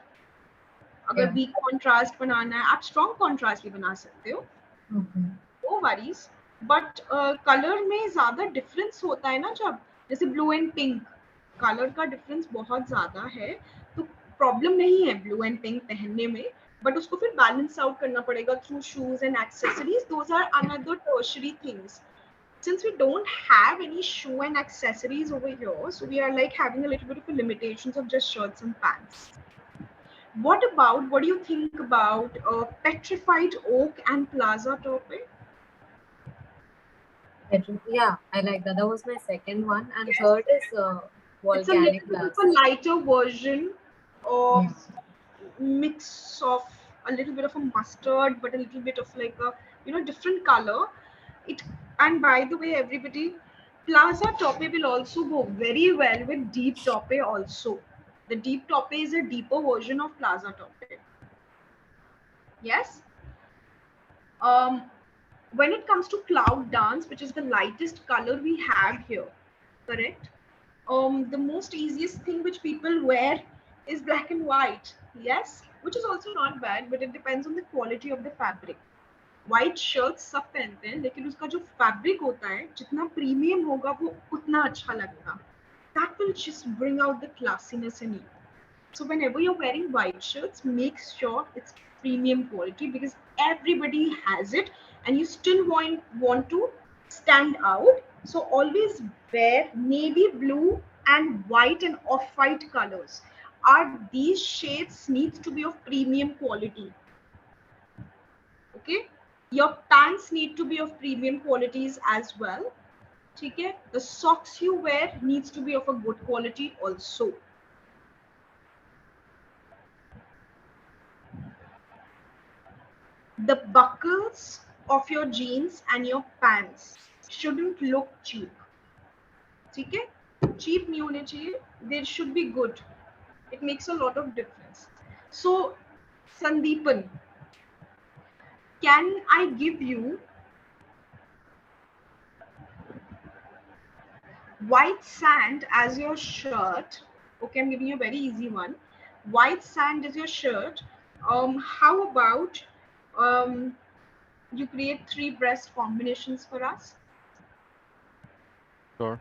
अगर weak contrast बनाना है, आप strong contrast भी बना सकते हो. No worries. But color में ज़्यादा difference होता है ना, जब जैसे blue and pink, color का difference बहुत ज़्यादा है, तो problem नहीं है blue and pink पहनने में, but उसको फिर balance out करना पड़ेगा through shoes and accessories. Those are another tertiary things. Since we don't have any shoe and accessories over here, so we are like having a little bit of a limitations of just shirts and pants. What do you think about petrified oak and plaza topping? Yeah, I like that. That was my second one. And third is volcanic glass. It's a lighter version of mix of a little bit of a mustard, but a little bit of like a different color. And by the way, everybody, plaza toppe will also go very well with deep toppe also. The deep toppe is a deeper version of plaza toppe. Yes. When it comes to cloud dance, which is the lightest color we have here, correct? The most easiest thing which people wear is black and white. Yes, which is also not bad, but it depends on the quality of the fabric. White shirts सब पहनते हैं, लेकिन उसका जो fabric होता है, जितना premium होगा वो उतना अच्छा लगेगा. That will just bring out the classiness in you. So whenever you're wearing white shirts, make sure it's premium quality because everybody has it and you still want to stand out. So always wear navy blue and white and off-white colors. These shades needs to be of premium quality. Okay, your pants need to be of premium qualities as well. Okay, the socks you wear needs to be of a good quality also. The buckles of your jeans and your pants shouldn't look cheap. ठीक है? Cheap नहीं होने चाहिए. They should be good. It makes a lot of difference. So, Sandeepan, can I give you white sand as your shirt? Okay, I'm giving you a very easy one. White sand is your shirt. How about you create 3 breast combinations for us? Sure.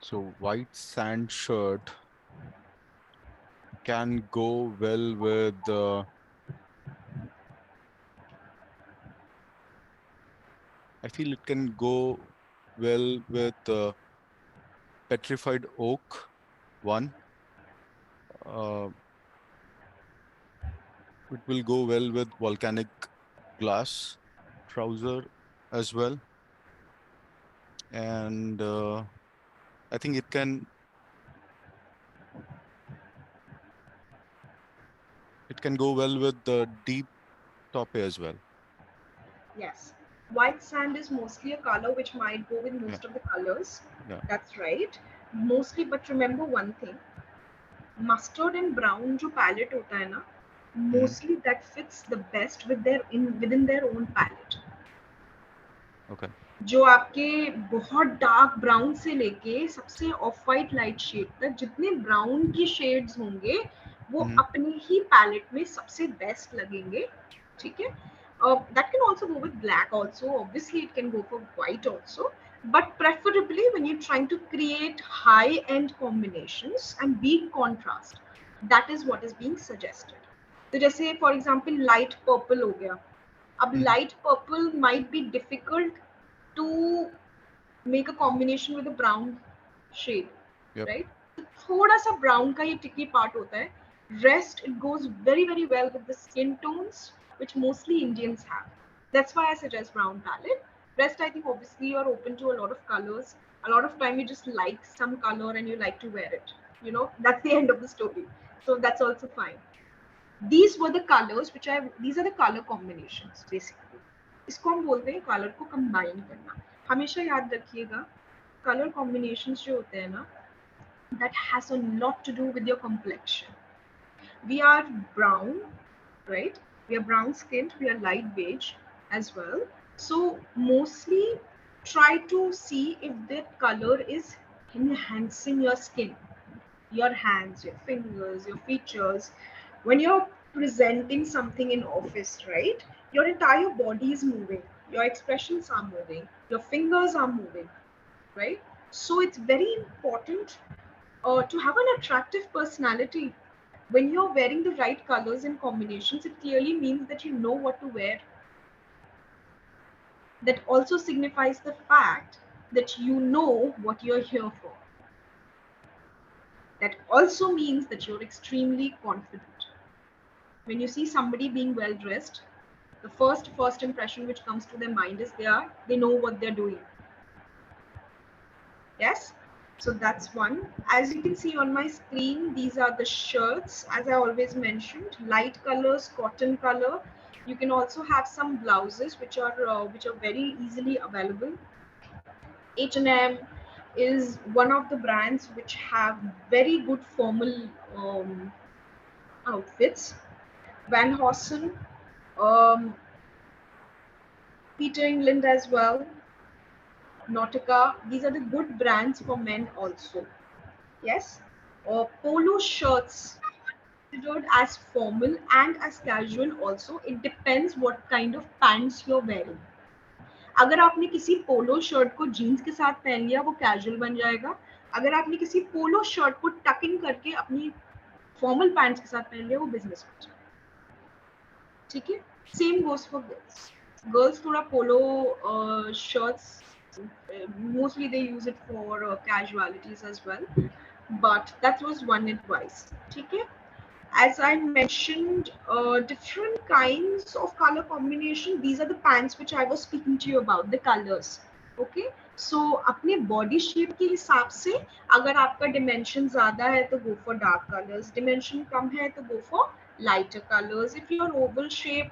So white sand shirt can go well with I feel it can go well with petrified oak one. It will go well with volcanic glass trouser as well. And I think it can go well with the deep tope as well. Yes. White sand is mostly a color which might go with most of the colors. Yeah. That's right. Mostly, but remember one thing. Mustard and brown जो palette होता है ना, mostly that fits the best with within their own palette. Okay. जो आपके बहुत dark brown से लेके सबसे ऑफ वाइट लाइट शेड तक जितने ब्राउन की शेड्स होंगे वो अपने ही पैलेट में सबसे बेस्ट लगेंगे. ठीक है? That can also go with black also. Obviously, it can go for white also. But preferably when you're trying to create high-end combinations and big contrast, that is what is being suggested. तो जैसे for example light purple हो गया. अब light purple might be difficult to make a combination with a brown shade, right? थोड़ा सा brown का ये tricky part होता है. Rest it goes very very well with the skin tones which mostly Indians have. That's why I suggest brown palette. Rest I think obviously you're open to a lot of colors. A lot of time you just like some color and you like to wear it. You know, that's the end of the story. So that's also fine. These were the colors which these are the color combinations basically. इसको हम बोलते हैं colour को combine करना. हमेशा याद रखिएगा colour combinations जो होते हैं ना that has a lot to do with your complexion. We are brown, right? We are brown skinned, we are light beige as well. So mostly try to see if that color is enhancing your skin, your hands, your fingers, your features. When you're presenting something in office, right? Your entire body is moving, your expressions are moving, your fingers are moving, right? So it's very important to have an attractive personality. When you're wearing the right colors and combinations, it clearly means that you know what to wear. That also signifies the fact that you know what you're here for. That also means that you're extremely confident. When you see somebody being well dressed, the first impression which comes to their mind is they know what they're doing. Yes? So that's one. As you can see on my screen, these are the shirts. As I always mentioned, light colors, cotton color. You can also have some blouses which are very easily available. H&M is one of the brands which have very good formal outfits. Van Hossen, Peter England as well, Nautica. These are the good brands for men also. Yes. Polo shirts considered as formal and as casual also. It depends what kind of pants you're wearing. अगर आपने किसी polo shirt को jeans के साथ पहन लिया वो casual बन जाएगा. अगर आपने किसी पोलो शर्ट को टक इन करके अपनी फॉर्मल पैंट्स के साथ पहन लिया वो बिजनेस बन जाएगा. ठीक है? Same goes for girls. Girls थोड़ा पोलो shirts mostly they use it for casualities as well, but that was one advice. Okay, as I mentioned, different kinds of color combination. These are the pants which I was speaking to you about, the colors. Okay, so अपने body shape के हिसाब से अगर आपका dimension ज़्यादा है तो go for dark colors, dimension कम है तो go for lighter colors. If you're oval shape,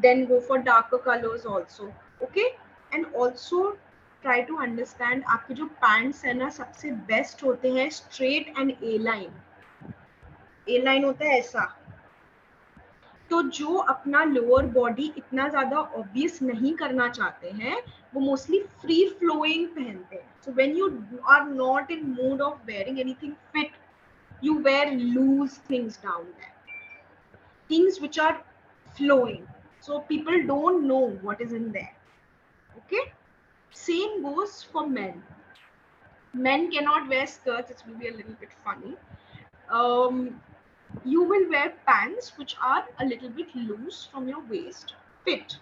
then go for darker colors also. Okay, and also try to understand आपके जो pants है ना सबसे best होते हैं straight and A line. A line होता है ऐसा, तो जो अपना लोअर बॉडी इतना ज्यादा ऑब्वियस नहीं करना चाहते हैं वो मोस्टली फ्री फ्लोइंग पहनते हैं. So when you are not in mood of wearing anything fit, you wear loose things down there, things which are flowing, so people don't know what is in there. Okay, same goes for men. Men cannot wear skirts, it will be a little bit funny. um, you will wear pants which are a little bit loose from your waist, fit,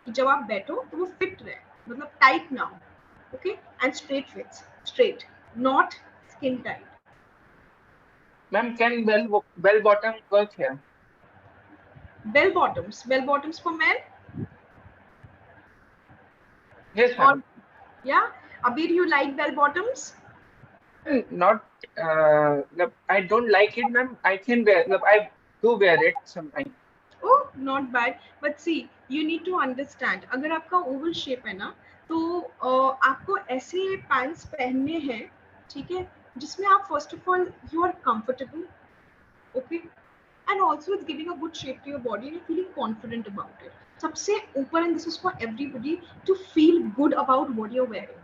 कि जब आप बैठो तो वो fit रहे, मतलब tight ना हो. Okay, and straight fits, straight, not skin tight. Ma'am, can bell bottom work here? Bell bottoms for men. Yes, Or ma'am. yeah, Abir, you like bell bottoms? Not, I don't like it, ma'am. I can wear, I do wear it sometimes. Oh, not bad. But see, you need to understand, अगर आपका Oval shape है ना तो आपको ऐसे pants पहनने हैं, ठीक है, जिसमें आप first of all you are comfortable. Okay, and also it's giving a good shape to your body and you're feeling confident about it. सबसे ऊपर, and this is for everybody, to feel good about what you're wearing.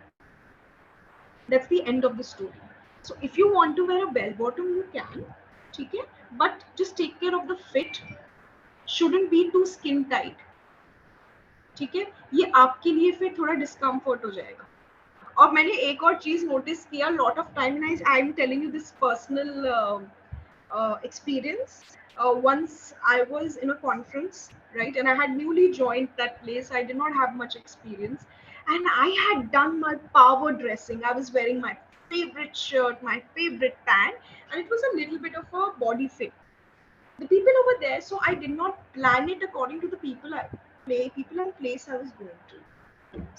That's the end of the story. So if you want to wear a bell bottom, you can, ठीक है, but just take care of the fit. Shouldn't be too skin tight. ठीक है, ये आपके लिए फिर थोड़ा discomfort हो जाएगा. और मैंने एक और चीज नोटिस किया, lot of time, I am telling you this personal experience. Once I was in a conference, right, and I had newly joined that place. I did not have much experience, and I had done my power dressing. I was wearing my favorite shirt, my favorite pant, and it was a little bit of a body fit. The people over there, so I did not plan it according to the people and place I was going to.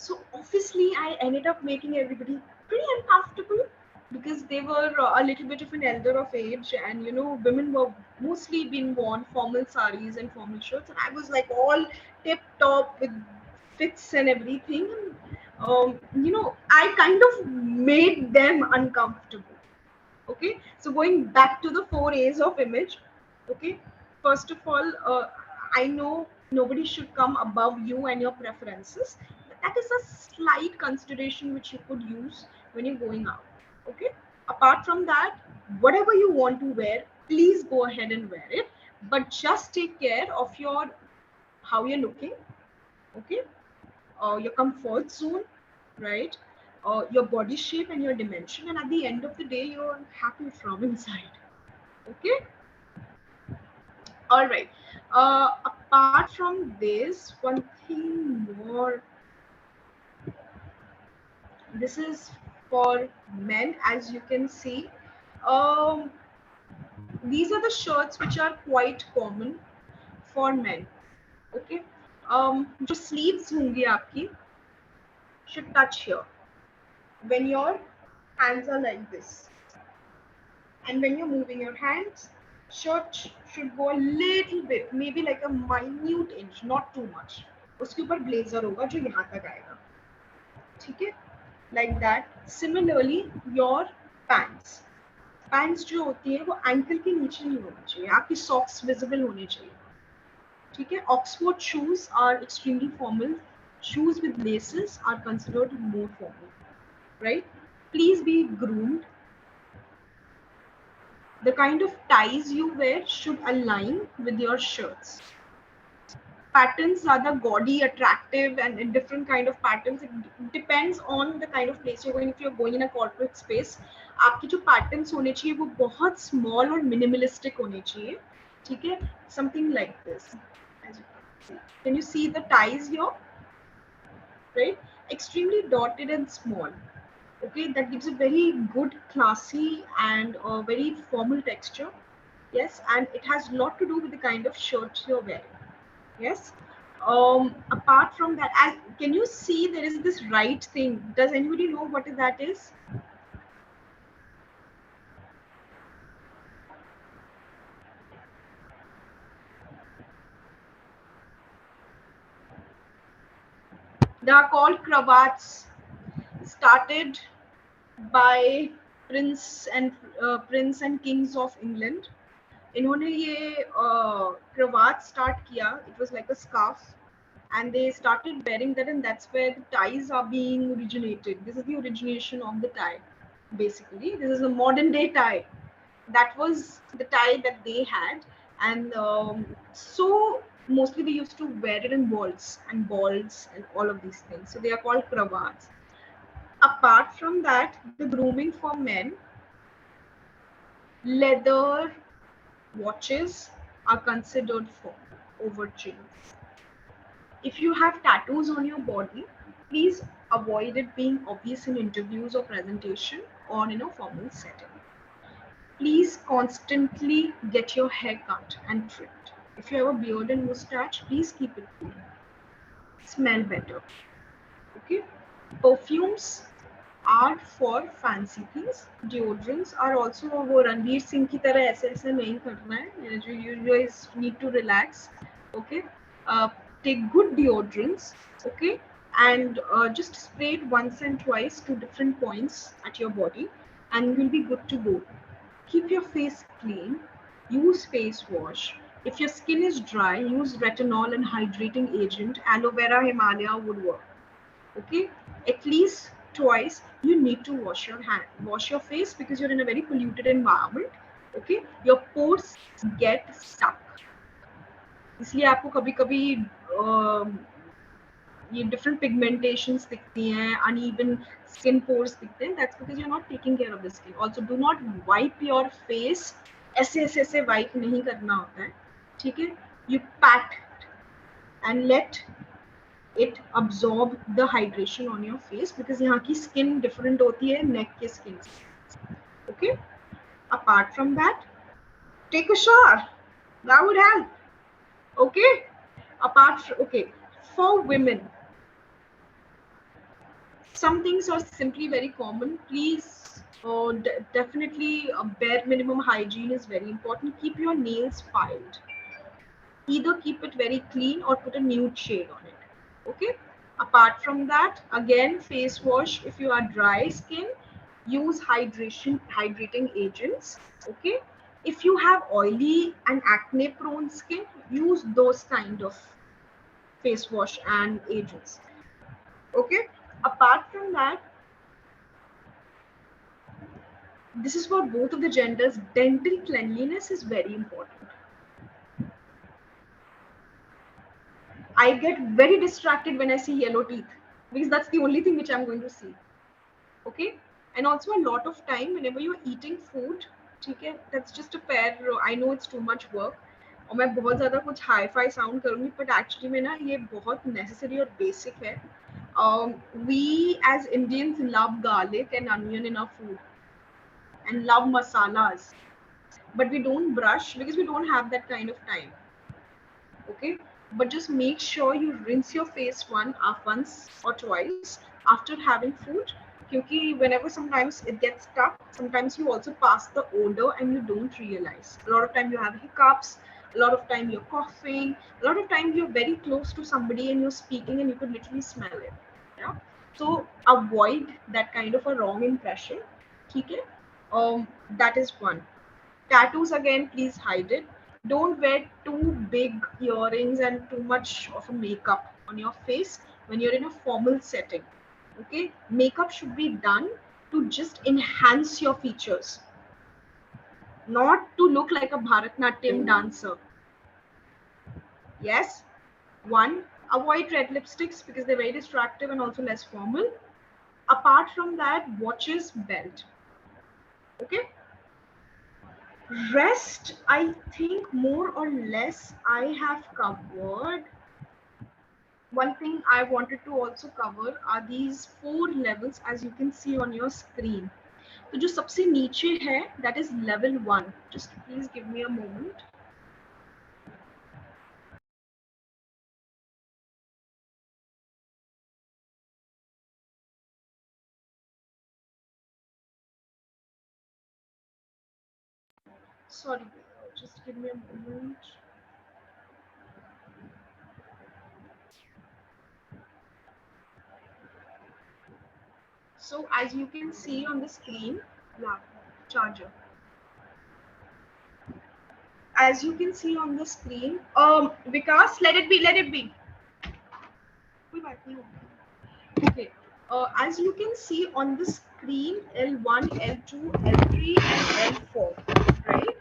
So obviously, I ended up making everybody pretty uncomfortable because they were a little bit of an elder of age, and you know, women were mostly being worn formal saris and formal shirts, and I was like all tip top with fits and everything. You know, I kind of made them uncomfortable. Okay, so going back to the 4 A's of image. Okay, first of all, I know nobody should come above you and your preferences, but that is a slight consideration which you could use when you're going out. Okay, apart from that, whatever you want to wear, please go ahead and wear it, but just take care of your how you're looking. Okay, your comfort zone, right? Your body shape and your dimension, and at the end of the day, you're happy from inside. Okay, all right. Apart from this, one thing more. This is for men, as you can see. Um, these are the shirts which are quite common for men. Okay. जो sleeves होंगी आपकी should touch here when your hands are like this, and when you're moving your hands, shirt should go a little bit, maybe like a minute inch, not too much. उसके ऊपर blazer होगा जो यहाँ तक आएगा, ठीक है, like that. Similarly, your pants जो होती है वो ankle के नीचे नहीं होना चाहिए, आपकी socks visible होने चाहिए, ठीक है. Oxford shoes are extremely formal. Shoes with laces are considered more formal, right? Please be groomed. The kind of ties you wear should align with your shirts. Patterns are the gaudy, attractive, and different kind of patterns. It depends on the kind of place you're going. If you're going in a corporate space, आपकी जो patterns होने चाहिए वो बहुत small और minimalistic होने चाहिए, ठीक है? Something like this. As you can see. Can you see the ties here? Right? Extremely dotted and small. Okay, that gives a very good, classy, and very formal texture. Yes, and it has a lot to do with the kind of shirt you're wearing. Yes. Apart from that, can you see there is this right thing? Does anybody know what that is? They are called cravats, started by prince and kings of England. इन्होंने ये cravat start किया. It was like a scarf, and they started wearing that, and that's where the ties are being originated. This is the origination of the tie. Basically, this is a modern day tie. That was the tie that they had, and so mostly they used to wear it in balls and balls and all of these things. So they are called cravats. Apart from that, the grooming for men, leather watches are considered for over chains. If you have tattoos on your body, please avoid it being obvious in interviews or presentation or in a formal setting. Please constantly get your hair cut and trimmed. If you have a beard and mustache, please keep it clean. Smell better. Okay? Perfumes are for fancy things. Deodorants are also वो रणवीर सिंह की तरह ऐसे ऐसे नहीं करना है. You guys need to relax. Okay? Uh, take good deodorants. Okay? And just spray it once and twice to different points at your body, and you'll be good to go. Keep your face clean. Use face wash. If your skin is dry, use retinol and hydrating agent. Aloe vera Himalaya would work. Okay, at least twice you need to wash your face, because you're in a very polluted environment. Okay, your pores get stuck. इसलिए आपको कभी कभी ये different pigmentations दिखती हैं, uneven skin pores दिखते हैं. That's because you're not taking care of the skin. Also, do not wipe your face. ऐसे ऐसे ऐसे wipe नहीं करना होता है. ठीक है, you pat and let it absorb the hydration on your face, because यहाँ की skin different होती है neck के skin से. Okay, apart from that, take a shower. That would help. Okay, okay, for women, some things are simply very common. Please, definitely, bare minimum hygiene is very important. Keep your nails filed. Either keep it very clean or put a nude shade on it. Okay, apart from that, again, face wash. If you are dry skin, use hydrating agents. Okay, if you have oily and acne prone skin, use those kind of face wash and agents. Okay, apart from that, this is for both of the genders, dental cleanliness is very important. I get very distracted when I see yellow teeth, because that's the only thing which I'm going to see. Okay, and also a lot of time whenever you're eating food, okay, that's just a pair. I know it's too much work, और मैं बहुत ज़्यादा कुछ hi-fi sound करूँगी, but actually में ना ये बहुत necessary और basic है. We as Indians love garlic and onion in our food and love masalas, but we don't brush because we don't have that kind of time. Okay, but just make sure you rinse your face once or twice after having food, because whenever sometimes it gets stuck, sometimes you also pass the odor and you don't realize. A lot of time you have hiccups, a lot of time you're coughing, a lot of time you're very close to somebody and you're speaking and you could literally smell it. Yeah, so avoid that kind of a wrong impression. Okay, that is one. Tattoos, again, please hide it. Don't wear too big earrings and too much of a makeup on your face when you're in a formal setting. Okay, makeup should be done to just enhance your features, not to look like a Bharatnatyam dancer. Yes, one, avoid red lipsticks because they're very distractive and also less formal. Apart from that, watches, belt. Okay, rest, I think more or less I have covered. One thing I wanted to also cover are these 4 levels, as you can see on your screen. तो जो सबसे नीचे है, that is level 1. Just please give me a moment. Sorry, just give me a moment. So as you can see on the screen, charger. As you can see on the screen, Vikas, let it be, let it be. Okay. As you can see on the screen, L1, L2, L3, and L4, right?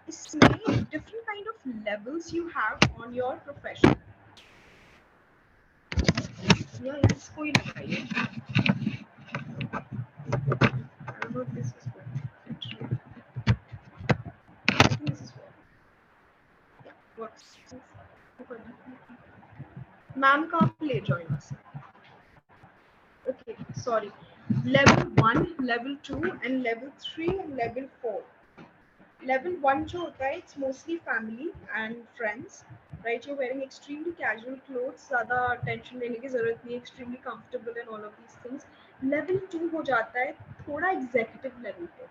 इसमें different kind of levels you have on your profession. Yeah, इसको ही लगाइए. I don't know if this is good. I think this is good. Yeah, works. Ma'am का play join us. Okay, sorry. Level 1, level 2, and level 3, and level 4. Level 1 जो होता है, it's mostly family and friends, right? You're wearing extremely casual clothes, ज़्यादा attention लेने की ज़रूरत नहीं, extremely comfortable and all of these things. Level 2 हो जाता है थोड़ा executive level पे,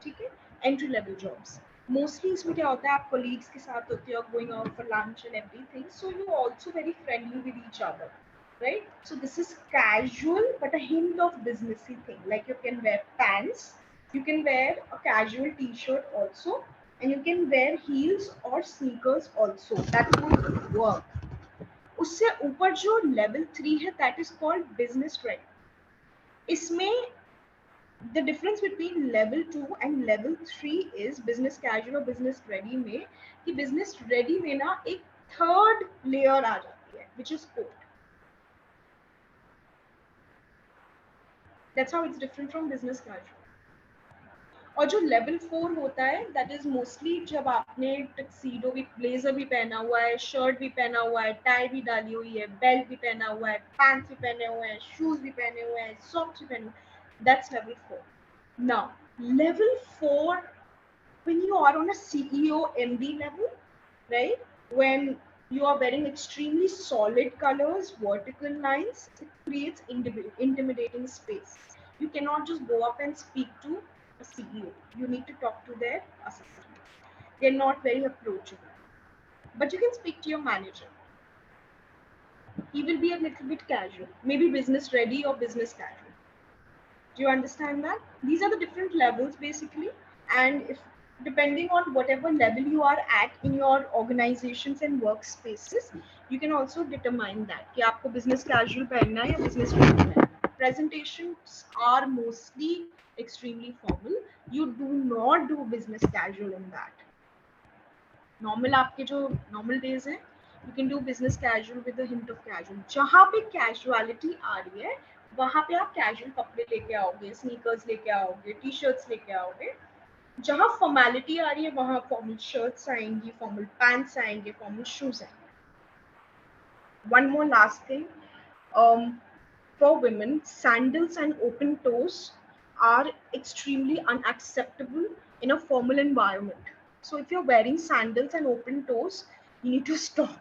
ठीक है? Entry level jobs. Mostly इसमें क्या होता है, आप colleagues के साथ होते हो, going out for lunch and everything, so you're also very friendly with each other. Right? So this is casual, but a hint of businessy thing. Like you can wear pants, you can wear a casual t-shirt also, and you can wear heels or sneakers also. That would work. उससे ऊपर जो level 3 है, that is called business ready. इसमें the difference between level 2 and level 3 is business casual or business ready में कि business ready में ना एक third layer आ जाती है, which is coat. That's how it's different from business casual. और जो level 4 होता है, that is mostly जब आपने tuxedo भी, blazer भी पहना हुआ है, shirt भी पहना हुआ है, tie भी डाली हुई है, belt भी पहना हुआ है, pants भी पहने हुए हैं, shoes भी पहने हुए हैं, socks भी पहने हुए हैं. That's level 4. Now, level 4, when you are on a CEO MD level, right? When you are wearing extremely solid colors, vertical lines, it creates intimidating space. You cannot just go up and speak to a CEO. You need to talk to their assistant. They're not very approachable. But you can speak to your manager. He will be a little bit casual, maybe business ready or business casual. Do you understand that? These are the different levels basically. And if depending on whatever level you are at in your organizations and workspaces, you can also determine that कि आपको business casual पहनना है या business ready पहनना है. Presentations are mostly extremely formal. You do not do business casual in that. Normal आपके जो normal days हैं, you can do business casual with a hint of casual. जहाँ पे casuality आ रही है, वहाँ पे आप casual कपड़े लेके आओगे, sneakers लेके आओगे, t-shirts लेके आओगे. जहाँ formality आ रही है, वहाँ formal shirts आएंगी, formal pants आएंगे, formal shoes आएंगे. One more last thing. For women, sandals and open toes are extremely unacceptable in a formal environment. So if you're wearing sandals and open toes, you need to stop.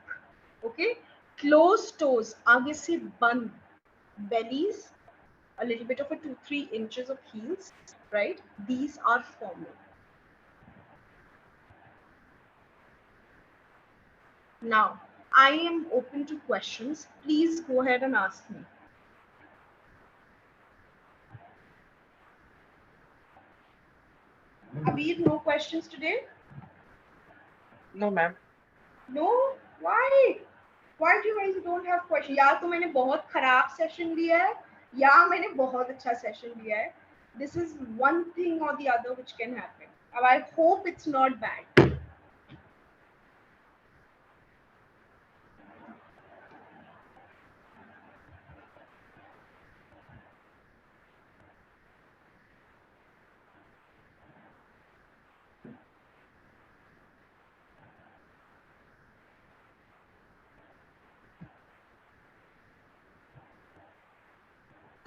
Okay? Closed toes, आगे से बंद, bellies, a little bit of a 2-3 inches of heels, right? These are formal. Now, I am open to questions. Please go ahead and ask me. Abir, no questions today? No, ma'am. No? Why? Why do you guys don't have questions? या तो मैंने बहुत खराब session लिया है या मैंने बहुत अच्छा सेशन लिया है. This is one thing or the other which can happen. I hope it's not bad.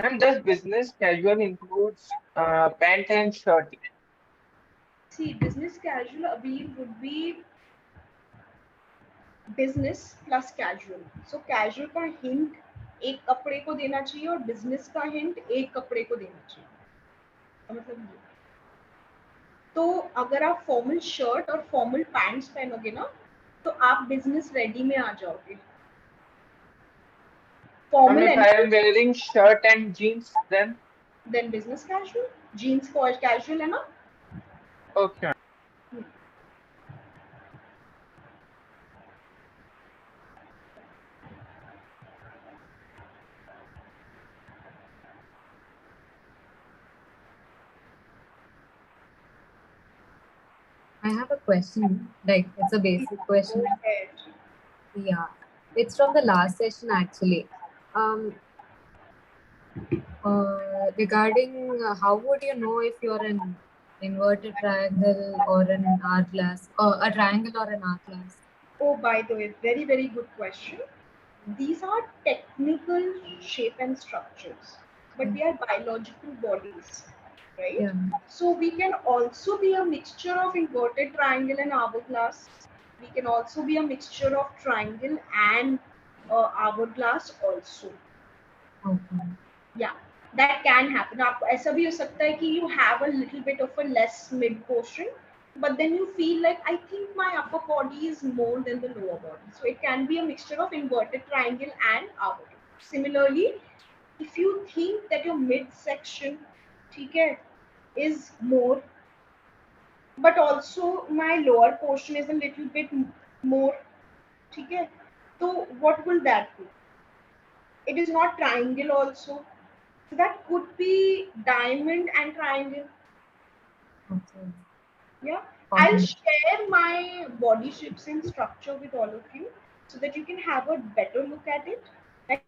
And does business casual includes pant and shirt? See, business casual Abir would be business plus casual. So casual का hint एक कपड़े को देना चाहिए और business का hint एक कपड़े को देना चाहिए. मतलब ये. तो अगर आप फॉर्मल शर्ट और फॉर्मल पैंट्स पहनोगे ना, तो आप बिजनेस रेडी में आ जाओगे. If I am wearing shirt and jeans, then Then business casual, jeans casual है ना? Okay. I have a question. Like it's a basic question. Go ahead. Yeah, it's from the last session actually. Regarding how would you know if you're an inverted triangle or an hourglass, or a triangle or an hourglass? Oh, by the way, very, very good question. These are technical shape and structures, but we are biological bodies, right? Yeah. So we can also be a mixture of inverted triangle and hourglass. We can also be a mixture of triangle and hourglass also. Okay. Yeah, that can happen. आपको ऐसा भी हो सकता है कि you have a little bit of a less mid portion, but then you feel like I think my upper body is more than the lower body. So it can be a mixture of inverted triangle and hourglass. Similarly, if you think that your midsection, ठीक है, is more, but also my lower portion is a little bit more, ठीक है, तो what will that be? It is not triangle also. So that could be diamond and triangle. Okay. Yeah. Got I'll it. share my body shapes and structure with all of you so that you can have a better look at it. Like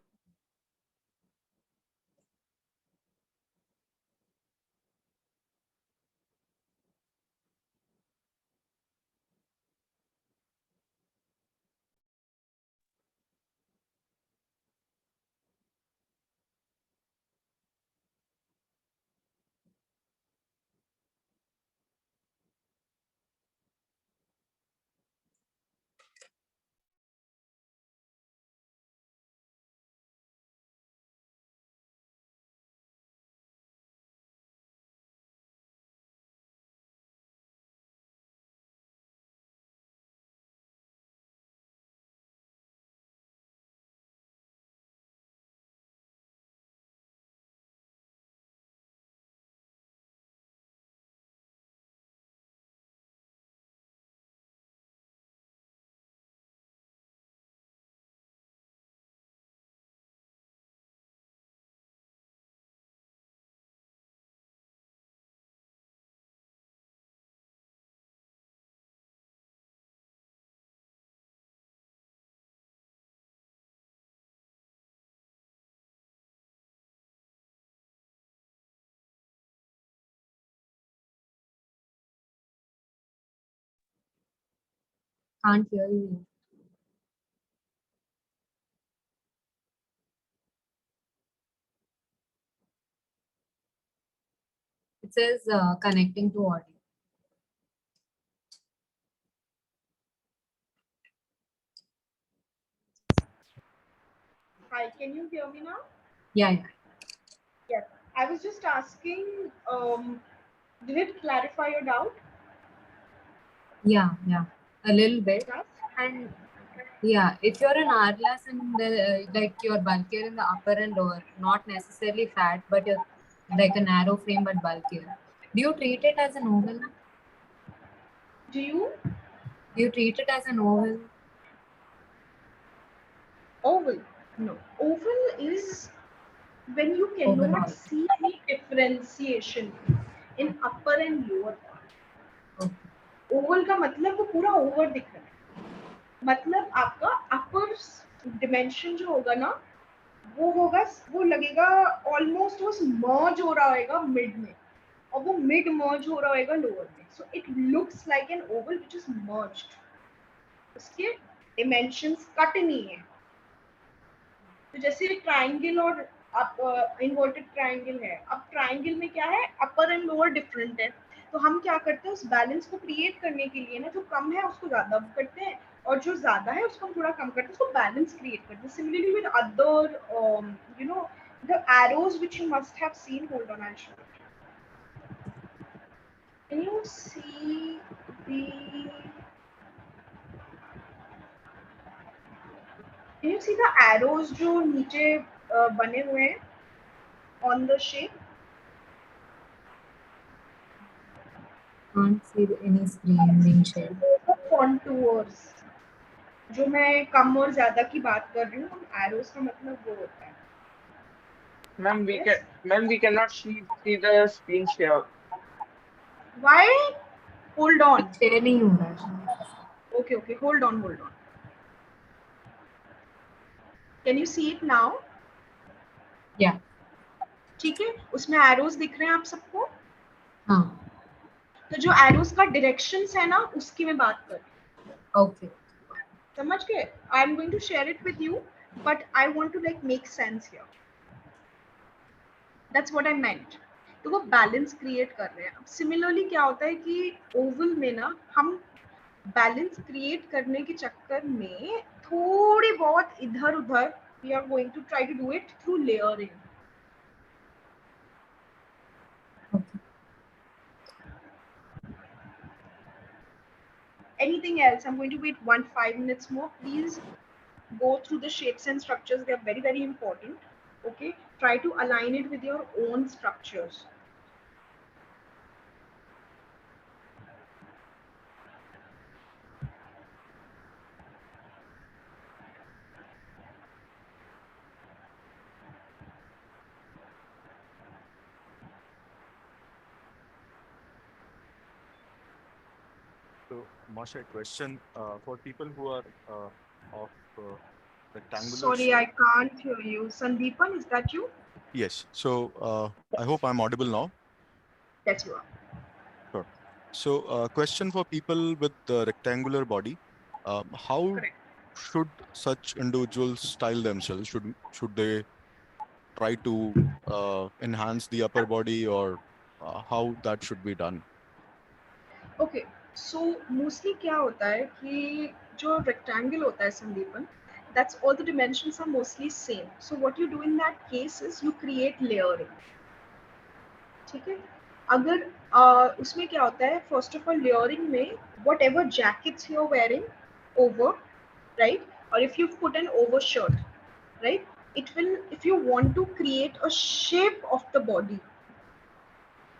Can't hear you. It says connecting to audio. hi, can you hear me now? Yeah, yeah. Yes. I was just asking, did it clarify your doubt? Yeah, yeah. A little bit. Yes. And yeah, if you're an hourglass and like you're bulkier in the upper and lower, not necessarily fat, but you're like a narrow frame but bulkier. Do you treat it as an oval? Do you? Do you treat it as an oval? Oval. No. Oval is when you Oval cannot oval. see any differentiation in upper and lower part. Okay. Oval का मतलब वो पूरा over दिख रहा है, मतलब आपका अपर dimension जो होगा ना वो होगा, वो लगेगा ऑलमोस्ट वो मर्ज हो रहा होगा मिड में, और वो मिड मर्ज हो रहा होगा लोअर में, so it looks like an Oval which is merged, उसके डिमेंशंस कट नहीं है। तो जैसे ट्रायंगल और इन्वर्टेड ट्रायंगल है, अब ट्रायंगल में क्या है, अपर एंड लोअर डिफरेंट है, तो हम क्या करते हैं उस बैलेंस को क्रिएट करने के लिए ना, जो कम है उसको ज्यादा करते हैं और जो ज्यादा है उसको हम थोड़ा कम करते हैं, उसको बैलेंस क्रिएट करते हैं। Similarly with other you know the arrows which you must have seen, hold on, I show you. Can you see the can you see the arrows जो नीचे बने हुए हैं on the shape? Can't see any screen being shared. Contours जो मैं कम और ज्यादा की बात कर रही हूँ, एरोस का मतलब वो होता है. Yes. Ma'am, we cannot see the screen share. Why? Hold on. Share नहीं हो रहा है. Okay, hold on. Can you see it now? Yeah. ठीक है, उसमें एरोस दिख रहे हैं आप सबको. हाँ. तो जो एरोस का डायरेक्शंस है ना, उसकी मैं बात कर रही हूँ. Okay. समझ गए? I am going to share it with you, but I want to like make sense here. That's what I meant. तो वो बैलेंस क्रिएट कर रहे हैं. अब सिमिलरली क्या होता है कि ओवल में ना हम बैलेंस क्रिएट करने के चक्कर में थोड़ी बहुत इधर उधर we are going to try to do it through layering. Anything else? I'm going to wait 5 minutes more. Please go through the shapes and structures. They are very, very important. Okay, try to align it with your own structures. So, Masha, question for people who are of rectangular Sorry, shape. I can't hear you. Sandeepan, is that you? Yes. So, I hope I'm audible now. Yes, you are. Sure. So, question for people with the rectangular body. How Correct. should such individuals style themselves? Should they try to enhance the upper body, or how that should be done? Okay, so mostly क्या होता है कि जो rectangle होता है Sandipan, that's all the dimensions are mostly same. So what you do in that case is you create layering. ठीक है, अगर उसमें क्या होता है, फर्स्ट ऑफ ऑल लेयरिंग में whatever jackets you are wearing over, right, और if you put an over shirt, right, it will, if you want to create a shape of the body,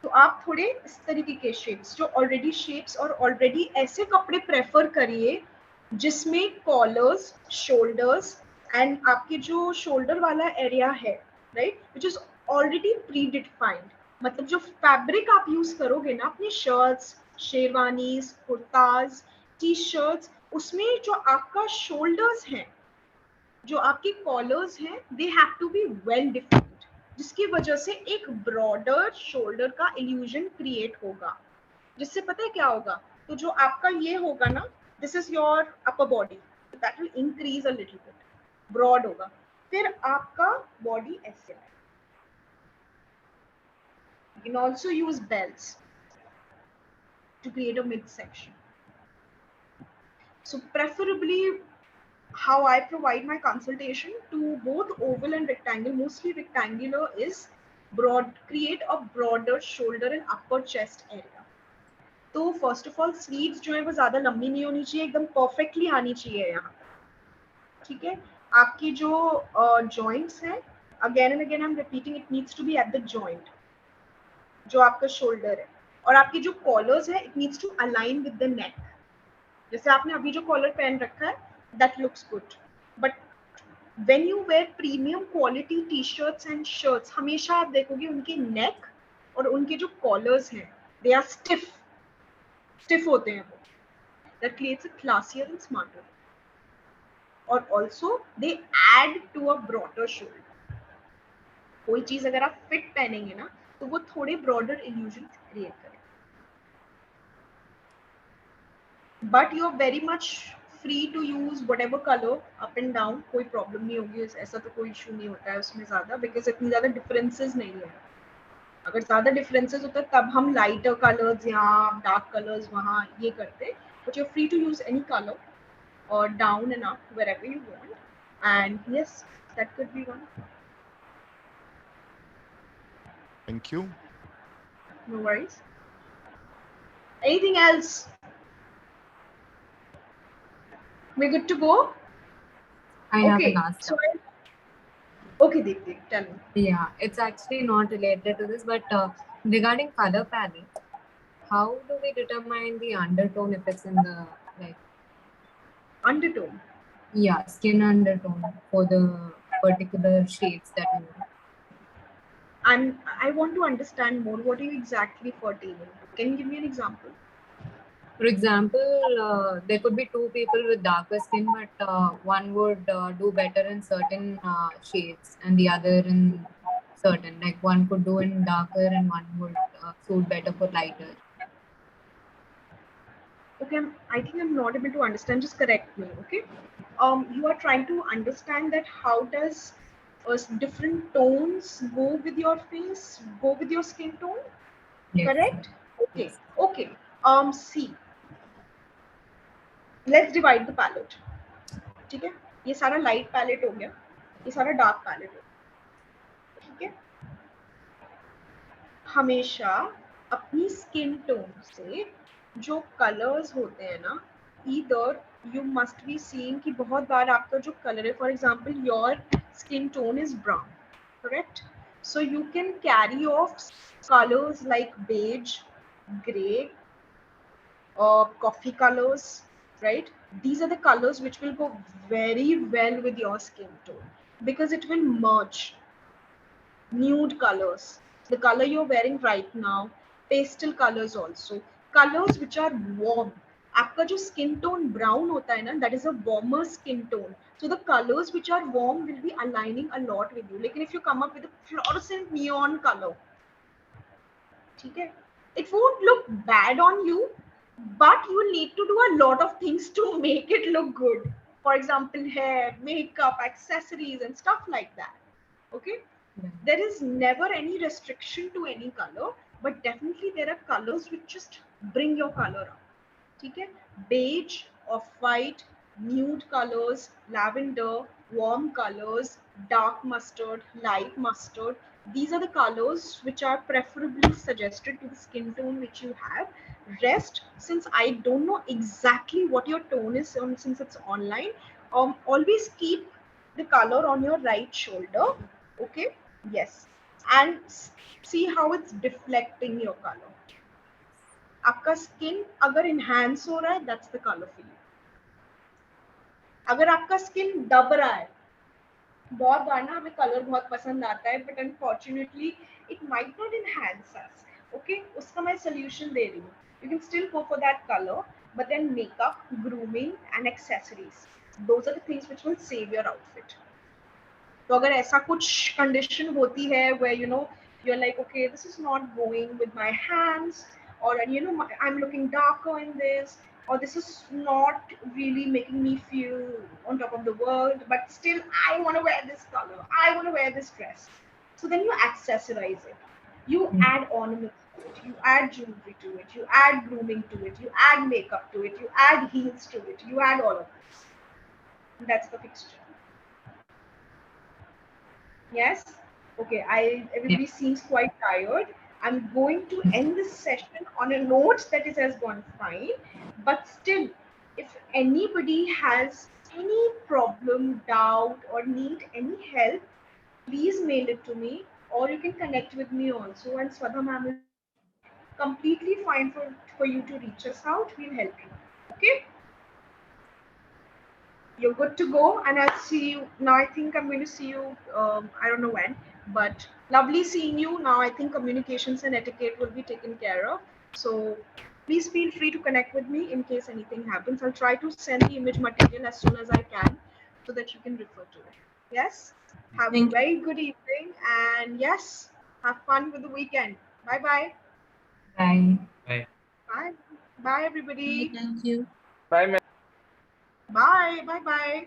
तो आप थोड़े इस तरीके के shapes, जो already shapes और ऑलरेडी ऐसे कपड़े प्रेफर करिए जिसमें कॉलर्स, शोल्डर्स एंड आपके जो शोल्डर वाला एरिया है, right, which is already predefined. मतलब जो फैब्रिक आप यूज करोगे ना अपनी shirts, sherwanis, kurtas, T shirts, उसमें जो आपका शोल्डर्स हैं, जो आपके कॉलर्स हैं, they have to be well defined, जिसकी वजह से एक ब्रॉडर शोल्डर का इल्यूजन क्रिएट होगा. जिससे पता है क्या होगा, तो जो आपका ये होगा ना, this is your upper body, that will increase a little bit, broad होगा. फिर आपका बॉडी ऐसे है. You can also use belts to create a midsection. So preferably how I provide my consultation to both oval and rectangle, mostly rectangular, is broad, create a broader shoulder and upper chest area. तो first of all sleeves जो है वो ज्यादा लंबी नहीं होनी चाहिए, एकदम परफेक्टली आनी चाहिए यहाँ. ठीक है, आपकी जो जॉइंट्स हैं, again and again I am repeating, it needs to be at the joint, जो आपका शोल्डर है. और आपकी जो कॉलर्स है, it needs to align with the neck. जैसे आपने अभी जो कॉलर पहन रखा है, that looks good, but when you wear premium quality t-shirts and shirts, हमेशा आप देखोगे उनके नेक और उनके जो कॉलर्स हैं, they are stiff होते हैं वो. That creates a classier and smarter. और also they add to a broader shoulder. कोई चीज अगर आप फिट पहनेंगे ना, तो वो थोड़े broader illusion क्रिएट करें. But you are very much free to use whatever color up and down, कोई प्रॉब्लम नहीं होगी, ऐसा तो कोई इशू नहीं होता है उसमें ज्यादा, बिकॉज इतनी ज्यादा डिफरेंसेस नहीं है. अगर ज्यादा डिफरेंसेस होता तब हम लाइटर कलर्स यहाँ, डार्क कलर्स वहाँ ये करते, but you are free to use any colour और down and up wherever you want. And yes, that could be one. Thank you. No worries. Anything else? We're good to go. I have a last so one. Okay, Deepti, tell me. Yeah, it's actually not related to this, but regarding color palette, how do we determine the undertone effects in the Undertone. yeah, skin undertone for the particular shades that you know? And I want to understand more. What are you exactly pertaining to? Can you give me an example? For example, there could be two people with darker skin, but one would do better in certain shades and the other in certain. Like one could do in darker and one would suit better for lighter. Okay, I think I'm not able to understand. Just correct me, okay? You are trying to understand that how does different tones go with your face, go with your skin tone, Yes. correct? Okay, Yes. okay. See, let's divide the palette. ठीक है? ये सारा light palette हो गया, ये सारा dark palette हो गया, ठीक है? हमेशा अपनी स्किन टोन से जो कलर्स होते हैं ना, either you must be seeing कि बहुत बार आपका जो कलर है, for example your skin tone is brown, correct? So you can carry off colors like beige, gray, coffee colors, right? These are the colors which will go very well with your skin tone because it will merge. Nude colors, the color you're wearing right now, pastel colors also, colors which are warm. आपका जो skin tone brown होता है ना, that is a warmer skin tone. So the colors which are warm will be aligning a lot with you. लेकिन if you come up with a fluorescent neon color, ठीक है, it won't look bad on you, but you will need to do a lot of things to make it look good. For example, hair, makeup, accessories, and stuff like that. Okay. Yeah. There is never any restriction to any color, but definitely there are colors which just bring your color up. ठीक है? Beige, off-white, nude colors, lavender, warm colors, dark mustard, light mustard. These are the colors which are preferably suggested to the skin tone which you have. Rest, since I don't know exactly what your tone is since it's online, always keep the color on your right shoulder. Okay, yes, and see how it's deflecting your color. आपका skin अगर enhance हो रहा है, that's the colour for you. अगर आपका skin दब रहा है, बहुत बार ना हमें कलर बहुत पसंद आता है, but unfortunately it might not enhance us. Okay, उसका मैं सोल्यूशन दे रही हूँ. You can still go for that colour, but then makeup, grooming and accessories, those are the things which will save your outfit. तो अगर ऐसा कुछ condition होती है where you know you're like, okay, this is not going with my hands, or you know I'm looking darker in this, or this is not really making me feel on top of the world, but still I want to wear this color, I want to wear this dress. So then you accessorize it, you add ornaments to it, you add jewelry to it, you add grooming to it, you add makeup to it, you add heels to it, you add all of this. That's the fixture. Yes? Okay, everybody seems quite tired. I'm going to end this session on a note that it has gone fine. But still, if anybody has any problem, doubt, or need any help, please mail it to me, or you can connect with me also. And Swadha ma'am will be completely fine for you to reach us out. We'll help you. Okay? You're good to go, and I'll see you now. I think I'm going to see you, I don't know when, but lovely seeing you. Now I think communications and etiquette will be taken care of, so please feel free to connect with me in case anything happens. I'll try to send the image material as soon as I can so that you can refer to it. Yes, have a very good evening, and yes, have fun with the weekend. Bye bye. Bye. Bye. Bye. Bye everybody. Thank you. Bye, ma'am. Bye. Bye bye.